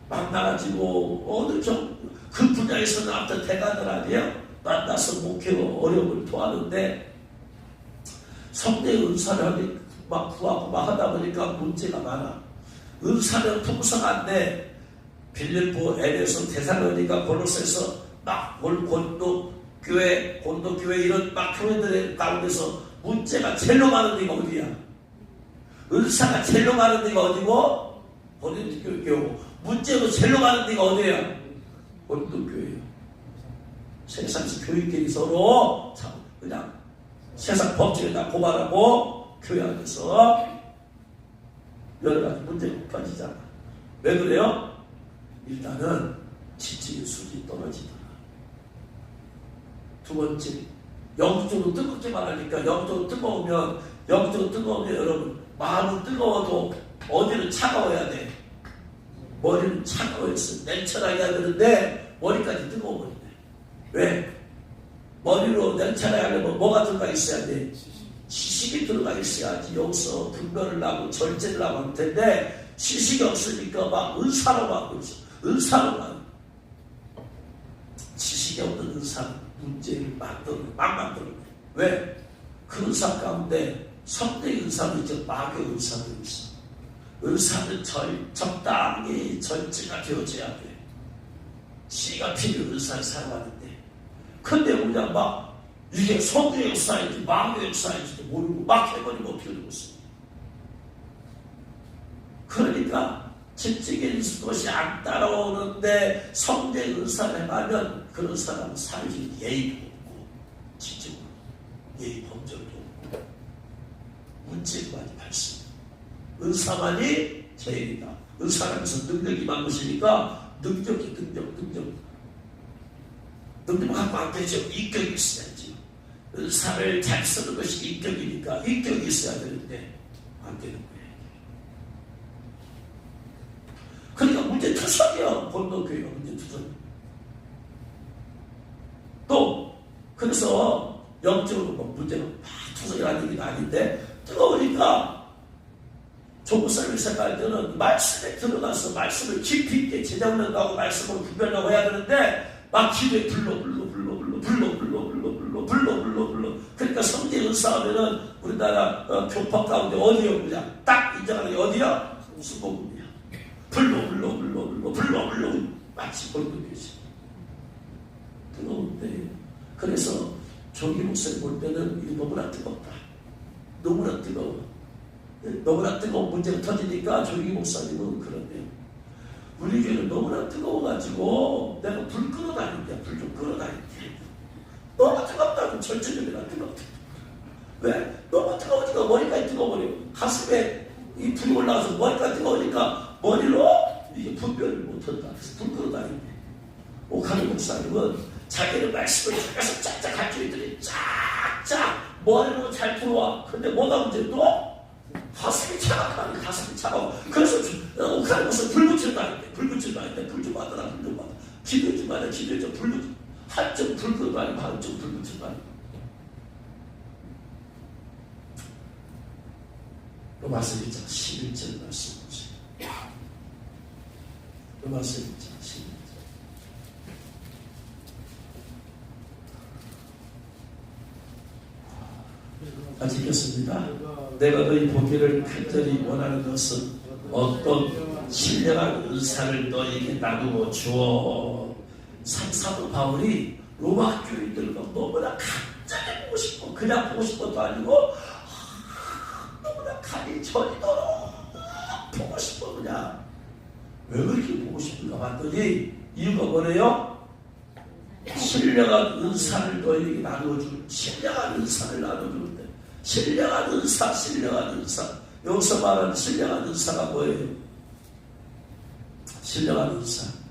만나가지고 어느 그 분야에서는 아무튼 대가들 아니에요. 만나서 목회로 어려움을 토하는데 성령의 은사를 막 구하고 막 하다 보니까 문제가 많아. 은사는 풍성한데 빌립보, 에베소, 데살로니가, 골로새서 막 곤도교회 이런 막 교회들의 가운데서 문제가 제일로 많은 데가 어디야? 은사가 제일로 많은 데가 어디고? 고린도교회고. 문제도 제일로 많은 데가 어디야? 고린도교회예요. 세상에서 교인끼리 서로 참 그냥 세상 법칙에다 고발하고 교회 안에서 여러 가지 문제가 빠지잖아. 왜 그래요? 일단은 지적인 수준이 떨어지더라. 두 번째, 영적으로 뜨겁게 말하니까 영적으로 뜨거우면 여러분 마음은 뜨거워도 어디는 차가워야 돼. 머리는 차가워서 냉철하게 해야 되는데 머리까지 뜨거워버리네. 왜? 머리로 냉철하게 하려면 뭐가 들어가 있어야 돼? 지식이 들어가 있어야지. 여기서 분별을 하고 절제를 하고 할 텐데 지식이 없으니까 막 은사로 하고 있어. 은사로 하고. 지식이 없는 은사는 문제를 막 만들어. 왜? 그 은사 가운데 성대의 은사도 있죠. 마귀의 은사도 있어. 은사는 적당히 절제가 되어져야 돼. 지가 필요 은사를 사용하는데. 근데 우리가 막 이게 성대의 역사인지 마귀의 역사인지도 모르고 막 해버리면 어떻게 되겠어. 그러니까 지적인 것이 안 따라오는데 성대의 은사를 해가면 그런 사람은 사회적인 예의도 없고 지적으로 예의 범절도 없고 문제가 많이 발생. 은사만이 제일이다. 은사라면서 능력이 많은 것이니까 능력이 능력을 갖고 안 되죠. 인격이 있어야지. 은사를 잘 쓰는 것이 인격이니까 인격이 있어야 되는데 안 되는 거예요. 그러니까 문제투성이야. 본도교회가 문제투성. 또 그래서 영적으로 뭐 문제가 막 투성이라는 얘기가 아닌데 뜨거우니까 조국사를 생각할 때는 말씀에 들어가서 말씀을 깊이 있게 제자훈련하고 말씀을 분별하고 해야 되는데 막 기도에 불러. 그러니까 성대 은사하면은 우리나라 교법 가운데 어디요? 그냥 딱 인정하는 게 어디야? 수복음이야. 불러 마치 벌금이지. 뜨거운데 그래서 조기 목사님 볼 때는 이게 너무나 뜨겁다. 너무나 뜨거워. 너무나 뜨거운 문제가 터지니까 조기 목사님은 그런데요. 우리 교회는 너무나 뜨거워가지고 내가 불 끌어다닌대. 불 좀 끌어다닌대. 너무 뜨겁다고 절제적이라 뜨겁다. 왜? 너무 뜨거우니까 머리까지 뜨거워버려. 가슴에 이 불이 올라가서 머리까지 뜨거우니까 머리로 이게 분별을 못한다. 그래서 불 끌어다닌대. 오카리 목사님은 자기는 말씀을 계속 짝짝 가르쳐있더니 짝짝 머리로 잘 들어와. 근데 뭐가 문제도 가슴이 차가워. 가슴이 차가워. 그래서 오카리 목사님 불 붙이는 거 아닌데. 불 붙이는 거 아닌데. 불 좀 받아라. 불 좀 받아. 기도해 좀 받아. 기도해 좀 불 붙여. 한점 불 끄는 거 아니고 한점 불 붙이는 거 아니고. 로마서 1장 11절 말씀 보세요. 로마서 1장 11절. 같이 읽겠습니다. 내가 너희 보기를 간절히 원하는 것은 어떤 신령한 은사를 너희에게 나누어 주어. 사도 바울이 로마 교인들과 너무나 간절히 보고 싶어. 그냥 보고 싶은 것도 아니고 너무나 간이 저리도록 보고 싶어. 그냥 왜 그렇게 보고 싶은가 봤더니 이유가 뭐래요? 신령한 은사를 너희에게 나누어주는 신령한 은사를 나누어주는데 신령한 은사 여기서 말하는 신령한 은사가 뭐예요? 신령한 은사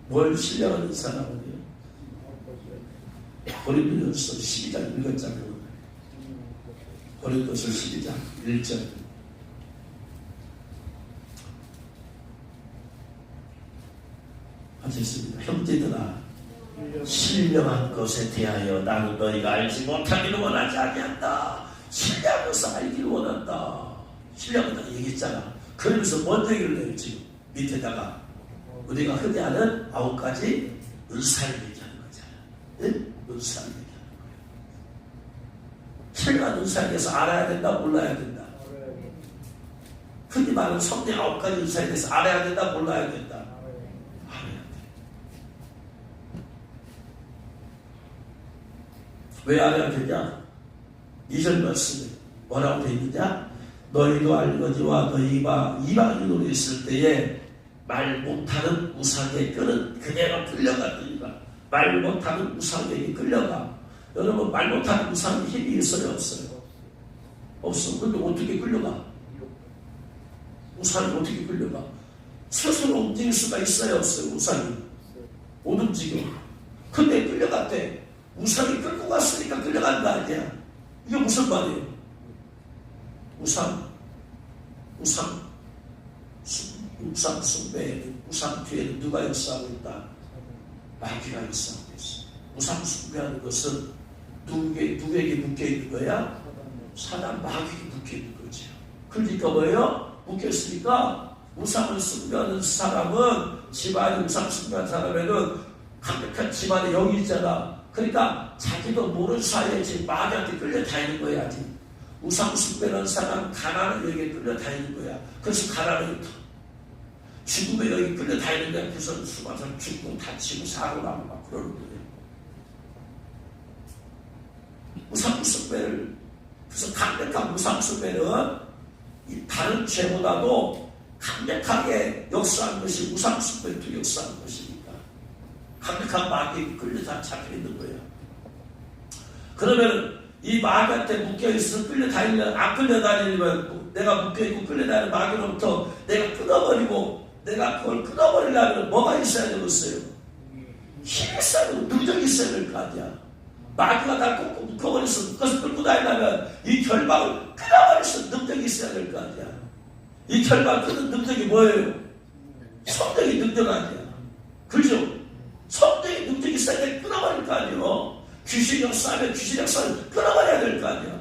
뭘 신령한 은사라고 해요? 고린도전서 12장 읽었잖아요. 고린도전서 12장 1절 하셨습니다. 형제들아 신령한 것에 대하여 나는 너희가 알지 못하기를 원하지 아니한다. 신령한 것을 알기를 원한다. 신령한 것을 얘기했잖아. 그러면서 먼저 얘기를 해요. 지금 밑에다가 우리가 흔히 아는 9가지 은사를 얘기하는 거잖아. 네? 은사를 얘기하는 거예요. 신령한 은사에 대해서 알아야 된다 몰라야 된다. 흔히 말하는 성령 9가지 은사에 대해서 알아야 된다 몰라야 된다. 왜 알아야 되냐? 2절 말씀에 뭐라고 되어 있느냐? 너희도 알거니와 너희가 이방인으로 있을 때에 말 못하는 우상의 끈은 그대로 끌려가더니라. 말 못하는 우상에게 끌려가. 여러분 말 못하는 우상에 힘이 있어요? 없어요? 없어. 근데 어떻게 끌려가? 우상이 어떻게 끌려가? 스스로 움직일 수가 있어요? 없어요? 우상이 못 움직여. 근데 끌려갔대. 우상이 끌고 갔으니까 끌려간 거 아니야. 이게 무슨 말이에요? 우상 우상 숭배에는, 우상 뒤에는 누가 역사하고 있다? 마귀가 역사하고 있어. 우상 숭배하는 것은 누구에게 묶여 있는 거야? 사단 마귀에게 묶여 있는 거죠. 그러니까 뭐예요? 묶였으니까 우상을 숭배하는 사람은, 집안이 우상 숭배하는 사람에는 강력한 집안의 영이 있잖아. 그러니까 자기도 모르는 사이에 지금 마귀한테 끌려다니는 거야. 우상 숭배하는 사람은 가난한 영에 끌려다니는 거야. 그래서 가난한 죽음의 영이 끌려다니는 거야. 그래서 수많은 죽고 다치고 사고 나고 막 그러는 거예요. 우상 숭배를, 그래서 강력한 우상 숭배는 다른 죄보다도 강력하게 역사하는 것이 우상 숭배도 역사하는 것이니까 강력한 마귀에 끌려 잡혀 있는 거예요. 그러면 이 마귀한테 묶여있어 끌려다니면, 안 끌려다니면, 내가 묶여있고 끌려다니는 마귀로부터 내가 끊어버리고, 내가 그걸 끊어버리려면 뭐가 있어야 되겠어요? 힘이 있어야 되고 능력이 있어야 될 거 아니야. 마귀가 다 꾹꾹 묶어버려서 그것을 끌고 다니려면 이 결박을 끊어버려서 능력이 있어야 될 거 아니야. 이 결박을 끊는 능력이 뭐예요? 성령의 능력 아니야. 그죠? 성령의 능력이 있어야 돼. 끊어버릴 거 아니에요. 귀신 역사하면 귀신 역사를 끊어버려야 될 거 아니야.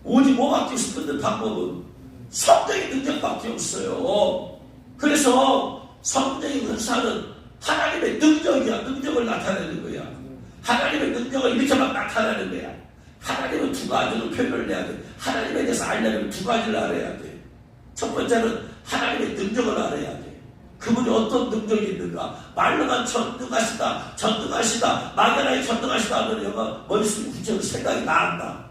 오직 뭐밖에 없어. 끊는 방법은 성령의 능력밖에 없어요. 그래서 성령의 은사는 하나님의 능력이야. 능력을 나타내는 거야. 하나님의 능력을 이렇게 막 나타내는 거야. 하나님은 두 가지로 표현을 해야 돼. 하나님에 대해서 알려면 두 가지를 알아야 돼. 첫 번째는 하나님의 능력을 알아야 돼. 그분이 어떤 능력이 있는가. 말로만 전능하시다 막연하게 전능하시다 하면 영화 머릿속에 구체적으로 생각이 난다.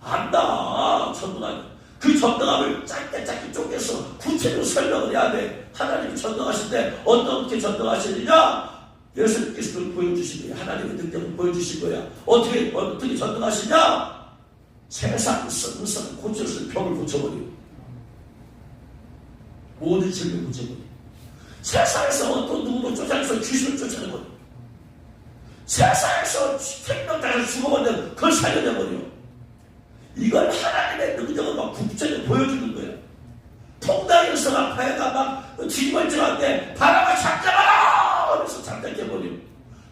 안다. 전능하게. 그 전능함을 짧게 쪼개서 구체적으로 설명을 해야 돼. 하나님이 전능하신데 어떻게 전능하시느냐? 예수님께서 그걸 보여주신 거야. 하나님의 능력을 보여주신 거야. 어떻게 전능하시냐? 세상에서 의사를 고쳐서 병을 고쳐버려. 모든 질병을 고쳐버려. 세상에서 어떤 누구도 쫓아내서 귀신을 쫓아내버려. 세상에서 생명 당해서 죽어버리면 그걸 살려내버려. 이걸 하나님의 능력을 막 구체적으로 보여주는 거야. 통당에서 막 배가 막 뒤멀쩡한데 바람을 잠잠하라! 하면서 잠잠해버려.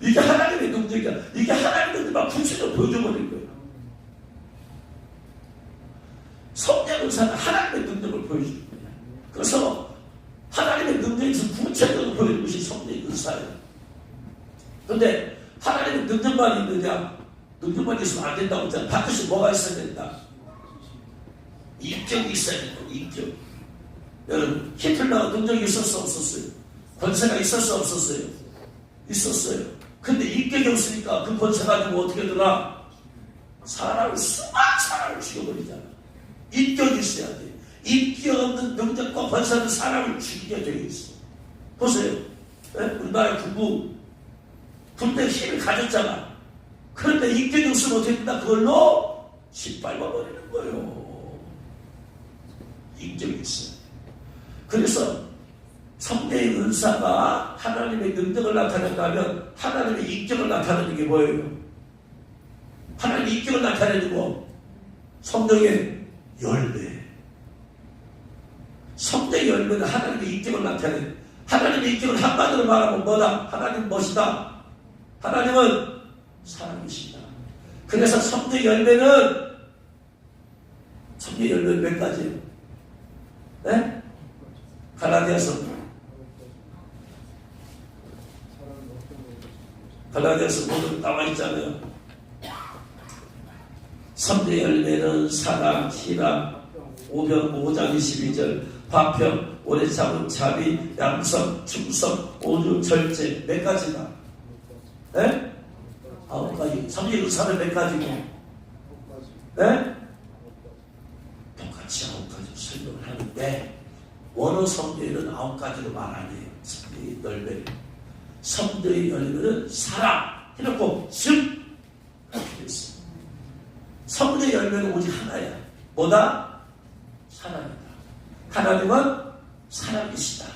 이게 하나님의 능력이야. 이게 하나님의 능력을 막 구체적으로 보여줘버린 거야. 성령 은사는 하나님의 능력을 보여주는 거야. 그래서 하나님의 능력에서 구체적으로 보여주는 것이 성령의 은사예요. 그런데 하나님의 능력만 있느냐? 능력만 있으면 안 된다고 했잖아. 반드시 뭐가 있어야 된다? 인격이 있어야 된다. 인격. 여러분, 히틀러가 능력이 있었어 없었어요? 권세가 있었어 없었어요? 있었어요. 근데 인격이 없으니까 그 권세 가지고 어떻게 되나? 수많은 사람을 죽여버리잖아. 인격이 있어야 돼. 인격 없는 능력과 권세는 사람을 죽이게 되어 있어. 보세요. 우리나라의 군대 힘을 가졌잖아. 그런데 인격이 없으면 어떻게 된다? 그걸로 짓밟아버리는 거예요. 인격이 있어요. 그래서 성령의 은사가 하나님의 능력을 나타낸다면 하나님의 인격을 나타내는 게 뭐예요? 하나님의 인격을 나타내는 거 성령의 열매. 성령의 열매는 하나님의 인격을 나타내는. 하나님의 인격을 한마디로 말하면 뭐다? 하나님은 무엇이다? 하나님은 사랑이시다. 그래서 성령의 열매는 몇 가지예요? 네? 갈라디아서 모두 나와 있잖아요. 성령의 열매는 사랑, 희락, 오병 5장 22절, 화평, 오래 참음, 자비, 양성, 충성, 온유, 절제. 몇 가지나? 네? 9가지. 성령의 은사는 몇 가지고? 네? 똑같이 9가지 설명을 하는데 원어 성경에는 9가지로 말 안 해요. 성령의 열매. 성령의 열매는 사랑 해놓고 즉 이렇게 되어 있어요. 성령의 열매는 오직 하나야. 뭐다? 사랑이다. 하나님은 사랑이시다.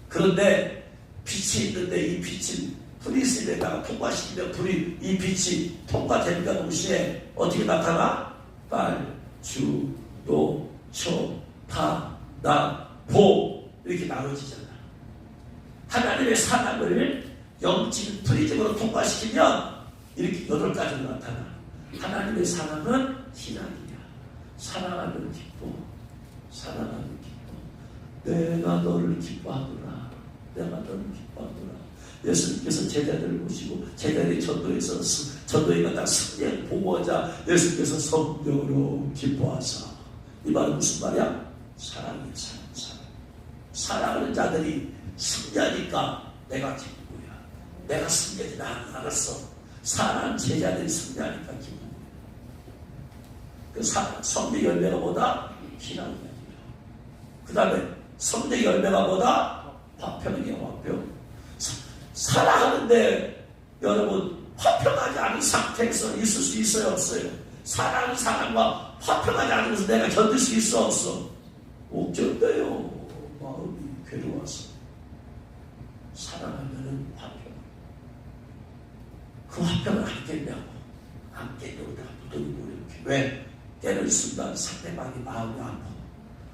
그런데 빛이 있는데 이 빛은 프리즘에다가 통과시키면 불이 이 빛이 통과되니까 동시에 어떻게 나타나? 빨, 주, 노, 초, 파, 나, 보 이렇게 나눠지잖아. 하나님의 사랑을 영적 프리즘으로 통과시키면 이렇게 8가지로 나타나. 하나님의 사랑은 희락이야. 사랑하면 기뻐. 사랑하면 기뻐. 내가 너를 기뻐하구나. 내가 너를 기뻐하구나. 예수님께서 제자들을 모시고 제자들이 전도에 가다 승리의 보호자 예수님께서 성령으로 기뻐하사. 이 말은 무슨 말이야? 사랑이야. 사랑. 사랑하는 자들이 승리하니까 내가 기쁘고요. 내가 승리하지 않았어. 사랑하는 제자들이 승리하니까 기쁘고요. 그 성령 열매가 뭐다? 희락이야. 그 다음에 성령 열매가 뭐다? 화평이야. 화평. 사랑하는데 여러분 화평하지 않은 상태에서 있을 수 있어요? 없어요? 사랑하는 사람과 화평하지 않은 것을 내가 견딜 수 있어? 없어? 못 견뎌요. 마음이 괴로워서. 사랑하면은 화평. 그 화평을 안 깨려고 내가 부둥이고 이렇게. 왜? 깨는 순간 상대방이 마음이 아파.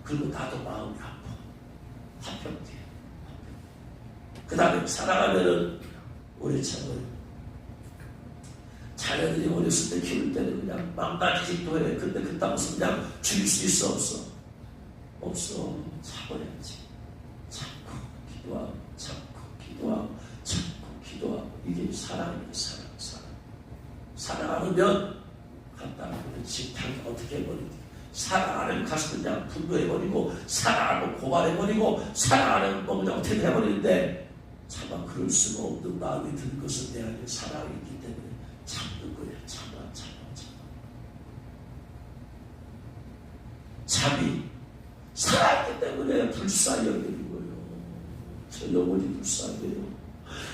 그리고 나도 마음이 아파. 화평돼. 그 다음에 사랑하면은 우리 참은 자녀들이 어렸을 때 키울 때는 그냥 망가지직도 해. 근데 그딴 것을 그냥 죽일 수 있어? 없어? 없어. 참아야지. 참고 기도하고 참고 기도하고 참고 기도하고. 이게 사랑이에요. 사랑. 사랑 안 하면 간단하게 집탕 어떻게 해버리지. 사랑 안 하면 가서 그냥 분노해버리고, 사랑 안 하면 고발해버리고, 사랑 안 하면 그냥 어떻게 해버리는데, 차마 그럴 수가 없는 마음이 든 것은 내 안에 사랑이 있기 때문에 참는 거야. 참아. 참이 살아있기 때문에 불쌍히 여기는 거예요. 저 영혼이 불쌍해요.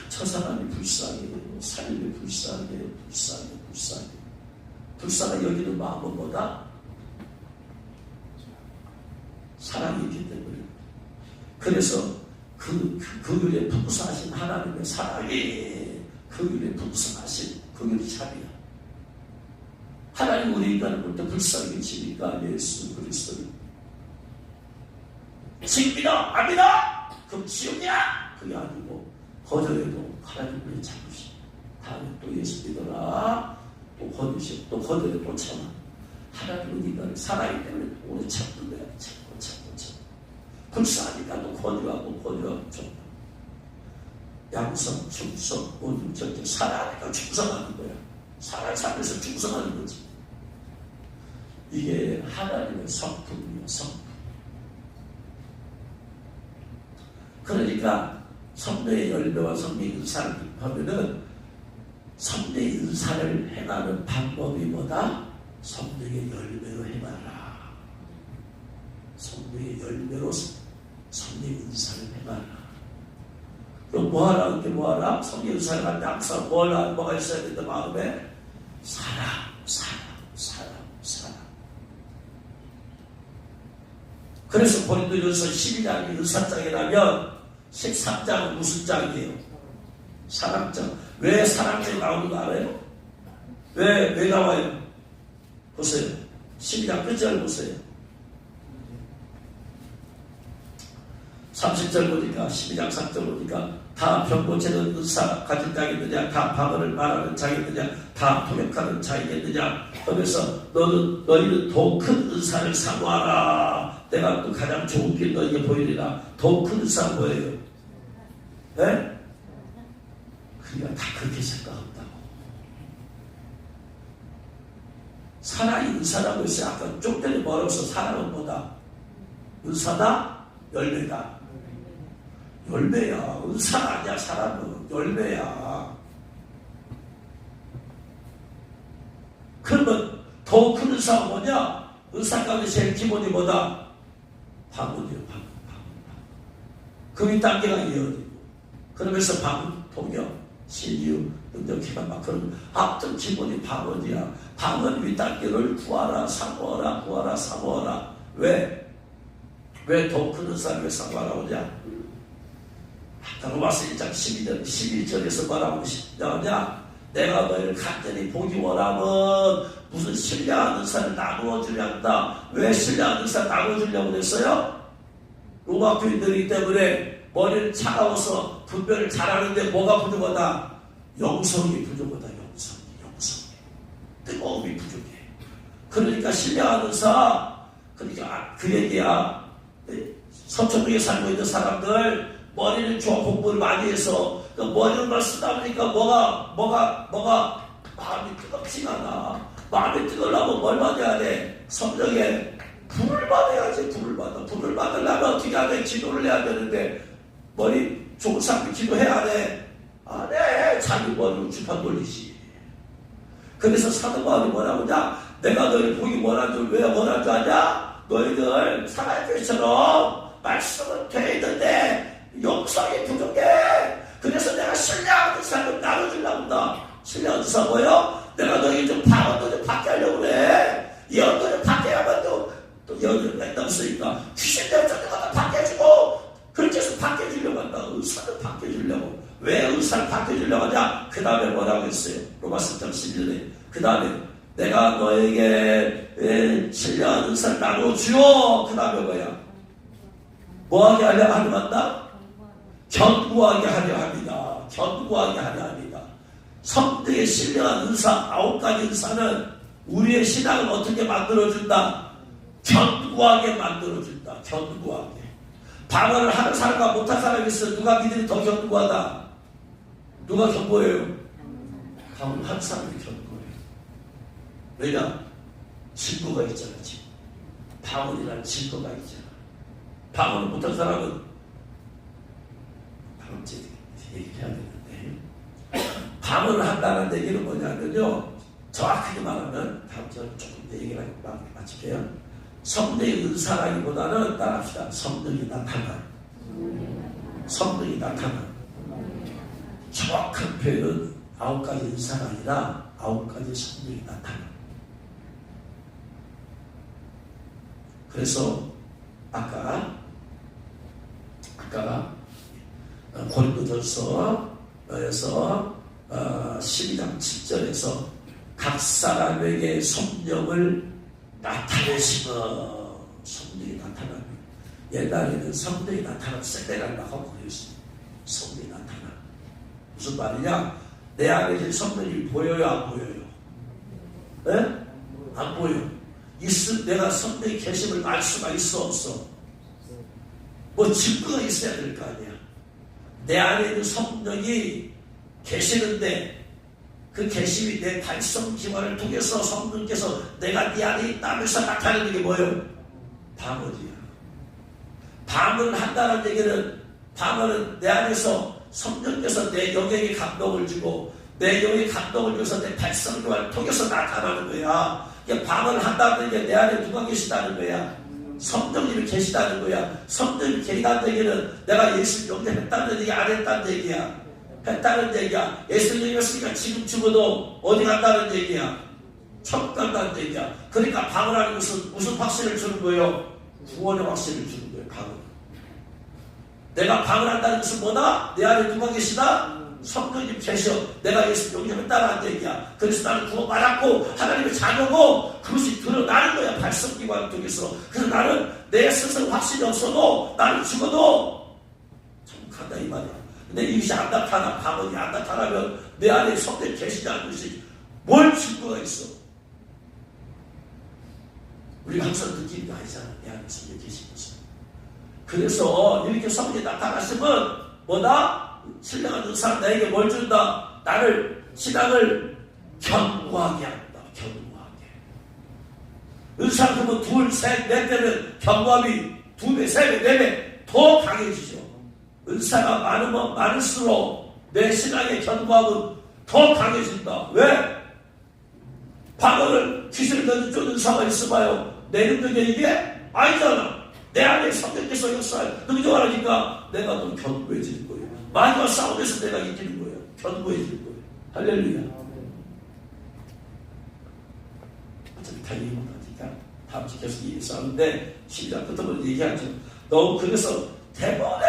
저 사람이 불쌍해요. 삶이 불쌍해요. 불쌍히 여기는 마음은 뭐다? 사랑이 있기 때문에. 그래서 그 일에 풍성하신 하나님의 사랑이 그 일에 풍성하신 그 일이 참이야. 하나님 우리 인간을 볼 때 불쌍히 치니까 예수 그리스도를 지금 안 믿어? 그럼 지옥이야? 그게 아니고 거절해도 하나님 우리 참으시. 다음에 또 예수 믿어라. 또 거두시고 또 거절해 또 참아. 하나님은 인간을 사랑하기 때문에 오래 참는 거야. 참고. 불쌍하니까 또 권유하고 좀 양성, 충성, 오줌절제 사랑하니까 충성하는 거야. 사랑 삶에서 충성하는 거지. 이게 하나님의 성품이야. 성품. 그러니까 성령의 열매와 성령의 은사를 하면은 성령의 은사를 행하는 방법이 뭐다? 성령의 열매로 행하라. 성령의 열매로 성령의 은사를 행하라. 그럼 뭐하라? 그렇게 뭐하라? 성령의 은사를 하는데 항상 뭐가 있어야 된다 마음에? 사랑. 그래서 고린도전서 12장이 은사장이라면 13장은 무슨 장이에요? 사랑장. 왜 사랑장이 나오는 거 알아요? 왜 나와요? 보세요. 12장 끝절을 보세요. 30절 보니까 12장 3절 보니까 다 병고치는 은사 가진 자겠느냐, 다 방언을 말하는 자겠느냐, 다 통역하는 자이겠느냐. 그래서 너희는 더 큰 은사를 사모하라. 내가 또 가장 좋은 길 너희에게 보이리라. 더 큰 은사 뭐예요? 네? 그러니까 다 그렇게 생각한다고. 사랑이 은사라고 했어요. 아까 좀 전에 뭐라고 했어? 사랑은 뭐다? 은사다? 열매다. 열매야. 은사가 아니야. 사람은 열매야. 그러면 더 큰 은사가 뭐냐? 은사 가운데 제일 기본이 뭐다? 방언이요. 방언. 그 윗단계가 예언이고, 그러면서 방언, 통역, 신유, 능력, 기반 막 그런 앞전 기본이 방언이야. 방언 윗단계를 구하라, 사모하라. 왜 더 큰 은사를 왜 사모하라고 하냐? 로마서 1장 11절에서 뭐라고 나오냐? 내가 너희를 간절히 보기 원하면 무슨 신령한 은사를 나누어 주려 한다. 왜 신령한 은사를 나누어 주려고 했어요? 로마 교인들이기 때문에 머리는 차가워서 분별을 잘하는데 뭐가 부족하다? 영성이 부족하다. 영성이 뜨거움이 부족해. 그러니까 신뢰하는 사, 그러니까 그 얘기야. 서초동에 살고 있는 사람들 머리는 좋아, 공부를 많이 해서 그 머리를 쓰다 보니까 뭐가 마음이 뜨겁지가 않아. 마음이 뜨거우려면 뭘 받아야 돼? 성령에 불을 받아야지. 불을 받으려면 어떻게 해야 돼? 기도를 해야 되는데 머리 좋은 사람이 기도해야 돼? 안 해. 자기 머리로 주판 돌리지. 그래서 사도 바울이 뭐라고 하냐? 내가 너희를 보기 원한 줄 왜 원한 줄 아냐? 너희들 사랑교회처럼 말씀은 돼 있는데 영성이 부족해. 그래서 내가 신뢰하는 사람을 나눠주려고 한다. 신뢰하는 사람 뭐예요? 내가 너희 좀 방언도 좀 받게 하려고 그래. 예언도 좀 받게 하면 또 예언을 맨날 쓰니까 귀신 내쫓는 것도 받게 해주고 그렇게 해서 받게 해주려고 한다. 의사를 받게 해주려고. 왜 의사를 받게 해주려고 하냐? 그 다음에 뭐라고 했어요? 로마서 3장 11절에 그 다음에 내가 너에게 신뢰하는 의사를 나눠주어. 그 다음에 뭐야? 뭐하게 하려 한다? 견고하게 하려 합니다. 견고하게 하려 합니다. 성도의 신령한 은사 9가지 은사는 우리의 신앙을 어떻게 만들어준다? 견고하게 만들어준다. 견고하게. 방언을 하는 사람과 못한 사람이 있어. 누가 믿음이 더 견고하다? 누가 견고해요? 방언 하는 사람이 견고해요. 왜냐? 증거가 있잖아. 지금. 방언이라는 증거가 있잖아. 방언을 못한 사람은 다음 주에 얘기를 해야 되는데, 방언을 한다는 얘기는 뭐냐면요, 정확하게 말하면 다음 주에 조금 얘기를 마칠게요. 성령의 은사라기보다는 따라합시다. 성령이 나타나. 성령이 나타나. 정확한 표현은 9가지 은사가 아니라 9가지 성령이 나타나. 그래서 아까 고린도전서에서 12장 7절에서 각 사람에게 성령을 나타내시며, 성령이 나타납니다. 옛날에는 성령이 나타나면 세례라고 그랬어요. 성령이 나타나. 무슨 말이냐? 내 안에 있는 성령이 보여요, 안 보여요? 네? 안 보여. 내가 성령의 계심을 알 수가 있어, 없어? 뭐 증거가 있어야 될 거 아니야. 내 안에 있는 성령이 계시는데 그 계심이 내 달성 기관을 통해서 성령께서 내가 네 안에 있다면서 나타내는 게 뭐예요? 방언이야. 방언을 한다는 얘기는, 방언은 내 안에서 성령께서 내 영역에 감동을 주고 내 영역에 감동을 줘서 내 달성 기관을 통해서 나타나는 거야. 방언을 한다는 게 내 안에 누가 계시다는 거야? 성령님이 계시다는 거야. 성령님이 계시다는 얘기는 내가 예수를 영접했다는 얘기, 안 했다는 얘기야. 했다는 얘기야. 예수님이었으니까 지금 죽어도 어디 간다는 얘기야? 천국 간다는 얘기야. 그러니까 방언하는 것은 무슨 확신을 주는 거예요? 구원의 확신을 주는 거예요. 방언. 내가 방언한다는 것은 뭐다? 내 안에 누가 계시다? 성령님 계셔. 내가 예수 영접했다는 얘기야. 그래서 나는 구원받았고 하나님의 자녀고 그것이 드러나는 거야. 발성기관을 통해서. 그래서 나는 내 스스로 확신이 없어도 나는 죽어도 천국 간다 이 말이야. 근데 이것이 안 나타나. 방언이 안 나타나면 내 안에 성령이 계시다는 것이 뭘 증거가 있어? 우리가 항상 느끼는 게 아니잖아. 내 안에 성령이 계시면서. 그래서 이렇게 성령이 나타나시면 뭐다? 신령한 은사는 나에게 뭘 준다? 나를, 신앙을 견고하게 한다. 견고하게. 은사 그러면 2, 3, 4배는 견고함이 2배, 3배, 4배 더 강해지죠. 은사가 많으면 많을수록 내 신앙의 견고함은 더 강해진다. 왜? 방언을 귀신을 던져주는 은사가 있어봐요. 내 능력에 이게 아니잖아. 내 안에 성령께서 역사를 능력하니까 내가 더 견고해지는 거예요. 마귀와 싸움에서 내가 이기는 거예요. 견고해지는 거예요. 할렐루야. 어차피 다 얘기 못하니까 다음 주 계속 얘기하는데 12장부터 얘기하죠. 너 그래서 대번에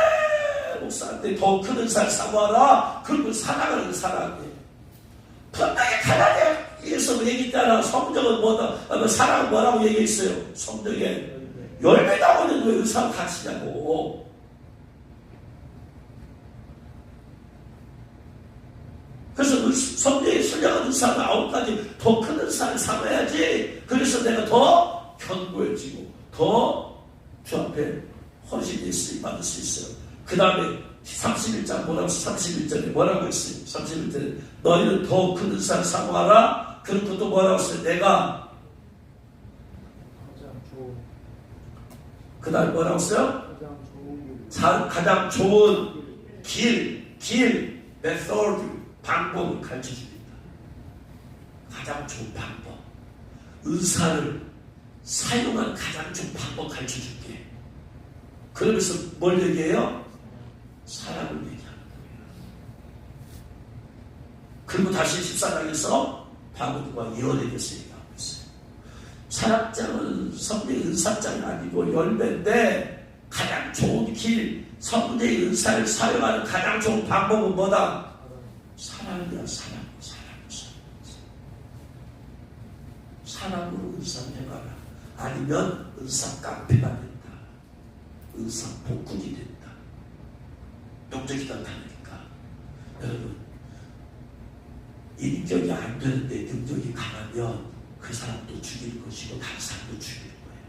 목사한테 더 큰 은사를 사모하라. 그걸 사랑하는 사랑이에요. 분명히 가나니아에서 얘기했잖아. 성령은 뭐다? 사랑은 뭐라고 얘기했어요? 성령의 열매 나오는 왜 의사와 같이냐고. 그래서 성령의 순량한 의사가 9가지 더 큰 의사를 삼아야지. 그래서 내가 더 견고해지고 더 주 앞에 헌신이 쓰임받을 수 있어요. 그 다음에 31장 뭐라고 31절에 뭐라고 했어요? 31절에 너희는 더 큰 의사를 사모하라. 그리고 또 뭐라고 했어요? 내가 그 다음에 뭐라고 했어요? 가장 좋은 길, 메소드, 방법을 가르쳐 줍니다. 가장 좋은 방법, 의사를 사용한 가장 좋은 방법 가르쳐 줄게. 그러면서 뭘 얘기해요? 사랑을 얘기하는 거예요. 그리고 다시 14장에서 바울과 예언에 대해서 얘기하고 있어요. 사랑장은 성령의 은사장이 아니고 열매인데 가장 좋은 길, 성령의 은사를 사용하는 가장 좋은 방법은 뭐다? 사랑이야. 사랑으로 은사를 해가라. 아니면 은사 깡패가 된다. 은사 복군이 된다. 영적이다 다르니까. 여러분, 인격이 안 되는데 능력이 강하면 그 사람도 죽일 것이고 다른 사람도 죽일 거예요.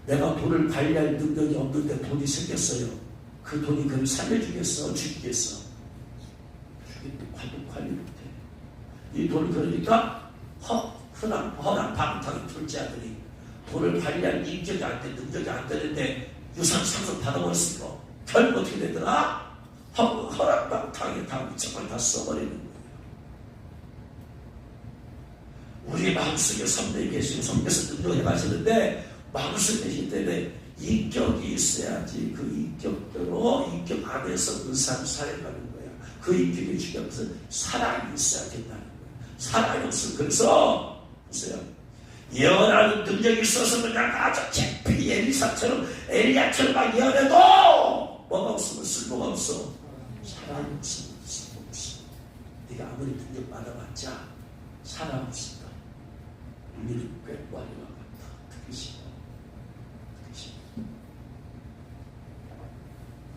내가 돈을 관리할 능력이 없는데 돈이 생겼어요. 그 돈이 그를 살려주겠어? 죽이겠어? 관리 못해. 이 돈을 그러니까 허난 방탕이 둘째아들이 돈을 관리할 인격이 안 돼, 능력이 안 되는데 유산 상속 받아버렸으니까 결국 어떻게 되더라? 허난 방탕에 다 미쳐만 다 써버리는 거예요. 우리 마음속에 성령이 계시고 성령께서 능력을 가시는데 마음속에 계시기 때문에 인격이 있어야지 그 인격대로 인격 안에서 의사를 살아가는 거야. 그 인격이 중요한 것은 사랑이 있어야 된다는 거예요. 사랑이 없으면 그래서 보세요. 예언하는 능력이 있어서 그냥 아주 제피 엘리사처럼 엘리야처럼 막 예언해도 뭐가 없으면 쓸모가 없어. 사랑이 없으면 쓸모 없어. 네가 아무리 능력 받아봤자 사랑 없으니까 우리는 꾀과리와 같다. 듣기 싫어.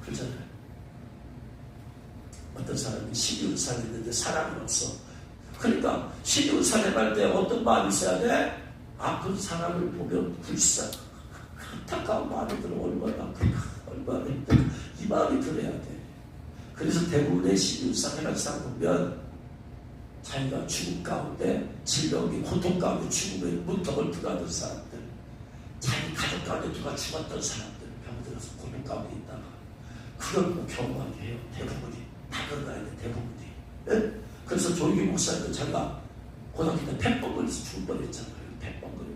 그렇잖아요. 어떤 사람이 신유은사를 했는데 사랑이 없어. 그러니까 신유은사를 할 때 어떤 마음이 있어야 돼? 아픈 사람을 보면 불쌍, 안타까운 마음이 들어. 얼마나 힘들까. 이 마음이 들어야 돼. 그래서 대부분의 신유은사를 하는 사람 보면 자기가 죽음 가운데 질병이 고통 가운데 죽음의 문턱을 들어가던 사람들, 자기 가족 가운데 누가 죽었던 사람들, 병들어서 고통 가운데 있다가 그걸 꼭 경험하게 해요. 대부분이 다 그런가야 돼. 대부분이. 네? 그래서 조용히 목사님은 자기가 고등학교 때 폐병 걸려서 죽을 뻔했잖아요. 폐병 걸려.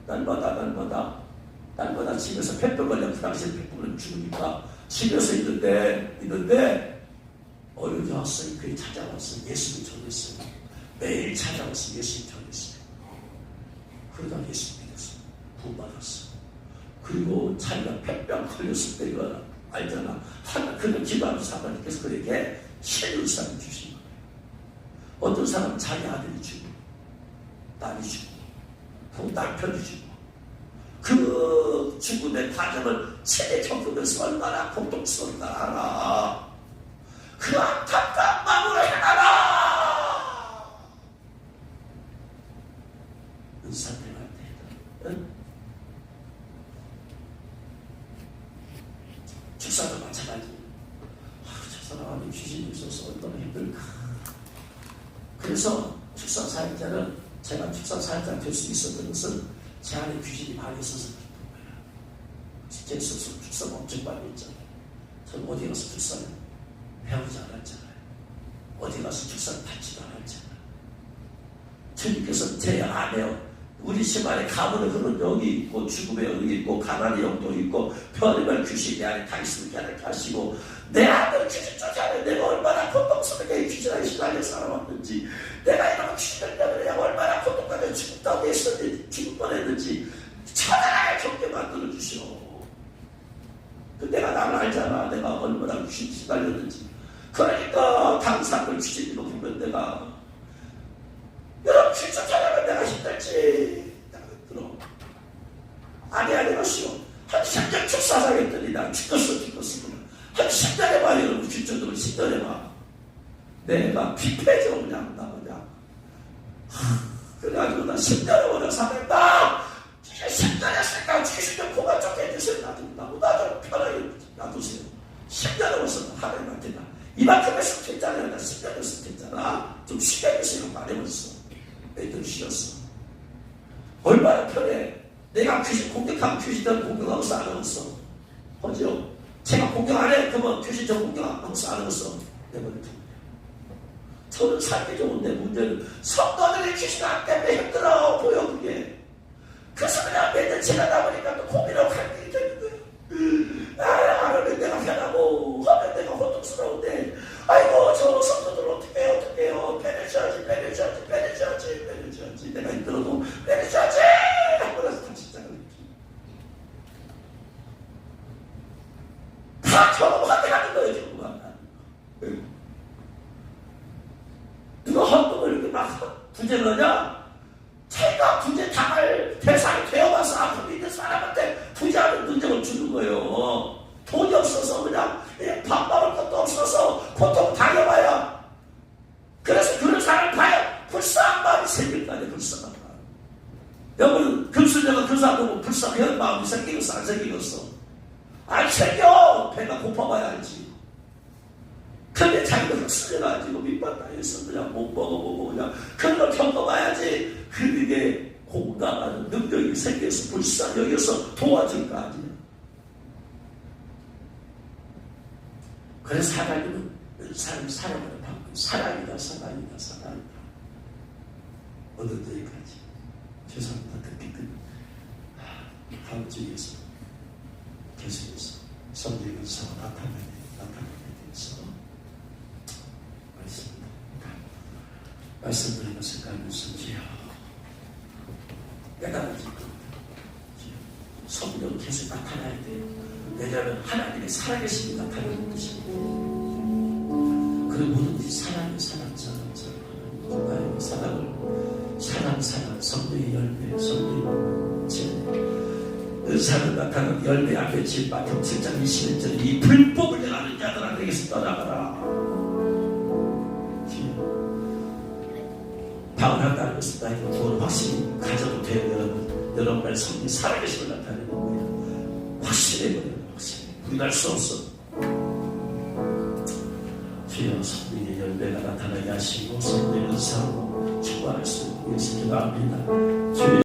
날마다 집에서 폐병 걸려. 그 당시에 폐병 걸려 죽으니까 집에서 있는데 어른이 왔어요. 그게 찾아왔어요. 예수를 전했어요. 매일 찾아와서 예수를 전했어요. 그러다 예수 믿었어요. 구원받았어. 그리고 자기가 폐병 걸렸을 때 이거 알잖아. 그냥 기도하면서 하나님께서 그에게 신유사를 주신 거예요. 어떤 사람은 자기 아들이 죽고 딸이 죽고 또 남편이 죽고 그 죽음의 과정을 세대 겪으면서 얼마나 고통스러운가 알아. 그 안타까운 마음으로 행하라. 은사대가 돼. 축사도 마찬가지. 저 사람이 귀신이 있어서 얼마나 힘들까. 그래서 축사 사역자는 제가 축사 사역자 될 수 있었던 것은 제 안에 귀신이 많이 있어서 그런 거예요. 제 스스로 축사가 엄청 많이 있잖아요. 저는 어디 가서 축사를 배우지 않았잖아요. 어디 가서 축사를 받지도 않았잖아요. 주님께서 제 안에 우리 집안에 가문의 흐른 영이 있고 죽음의 영이 있고 가난의 영도 있고 별의별 귀신이 내 안에 다 있으면 깨닫게 하시고 내 안에 귀신 쫓아내 내가 얼마나 고통스럽게 귀신하게 시달려 살아왔는지 내가 이런 귀신을 때문에 내가 얼마나 고통까지 죽을 가운데 있었는지 죽을 뻔했는지 천하를 겪게 만들어 주시오. 내가 나를 알잖아. 내가 얼마나 귀신 시달렸는지. 그러니까 당사를 귀신으로 보면 내가 여러분 귀신 쫓아내면 내가 힘들지. 들어. 아니야 내가 내가 죽었어. 한 10년 해봐, 여러분. 귀천들은 10년 해봐. 내가 피폐해져 그냥 나 그냥. 그래가지고 나 10년을 원해 살았다. 10년 했으니까 70년 고가 좀 해주세요. 나 좀 편하게 놔두세요. 10년을 와서 하나님한테 나 이만큼 했으면 됐잖아요. 나 10년 했으면 됐잖아. 좀 쉬게 해주세요. 말해버렸어. 애들 쉬었어. 얼마나 편해. 내가 귀신 공격하면 귀신들 공격하고 싸우겠어. 그죠? 제가 공격 안 해. 그러면 귀신 저 공격하고 싸우겠어. 내버려둬. 저는 살기 좋은데 문제는 성도들의 귀신한 때문에 힘들어 보여 그게. 그래서 그냥 맨날 지나다 보니까 또 고민하고 갈 일이 되는 거예요. 하면 내가 편하고 하면 내가 고통스러운데 아이고 저 성도들 어떻게 해요. 빼내줘야지. 내가 힘들어도 빼내줘야지 하고 나서 다시 시작을 다 경험하게 하는 거예요 지금. 누가 헌금을 이렇게 막 부재를 하냐? 자기가 부재 당할 대상이 되어와서 아픔이 있는 사람한테 부재하는 능력을 주는 거예요. 돈이 없어서 그냥 밥 먹을 것도 없어서 고통 당해봐야. 그래서 그런 사람을 봐야 불쌍한 마음이 생길 거 아니에요. 불쌍한 마음. 여러분 금수저가 그 사람 보고 불쌍한 마음이 생기겠어 안 생기겠어? 안 생겨. 배가 고파봐야 알지. 근데 자기가 흑수저가지고 밑바닥에서 그냥 못 먹어보고 그냥 그런 걸 겪어봐야지. 그게 공감하는 능력이 생겨서 불쌍 여기서 도와줄 거 아니야. 그래서 하나님은 사람을 바꾸고 사랑이다. 어느 때까지 죄송합니다. 특히 다음 주에서 계속해서 성령의 은사가 나타나게 돼서 말씀드리면서 가면서 주여 깨달아질 겁니다. 성령 계속 나타나야 돼요. 왜냐하면 하나님의 살아계심이 나타나는 것입니다. 그리고 뭐든지 사랑 누가의 사랑 성령의 열매 성령의 재능 은사는 나타나는 열매 앞에 지은 마태복음 7장 21절에 이 불법을 행하는 자들아 내게서 떠나가라. 방언한다는 것은 나에게 구원을 확실히 가져도 돼요. 여러분의 성령이 살아계심을 나타내는 거예요. 확실해버려요. 부인할 수 없어. 주여 성령의 열매가 나타나게 하시고 성령의 은사로 축복할 수 있게 기도합니다. 주여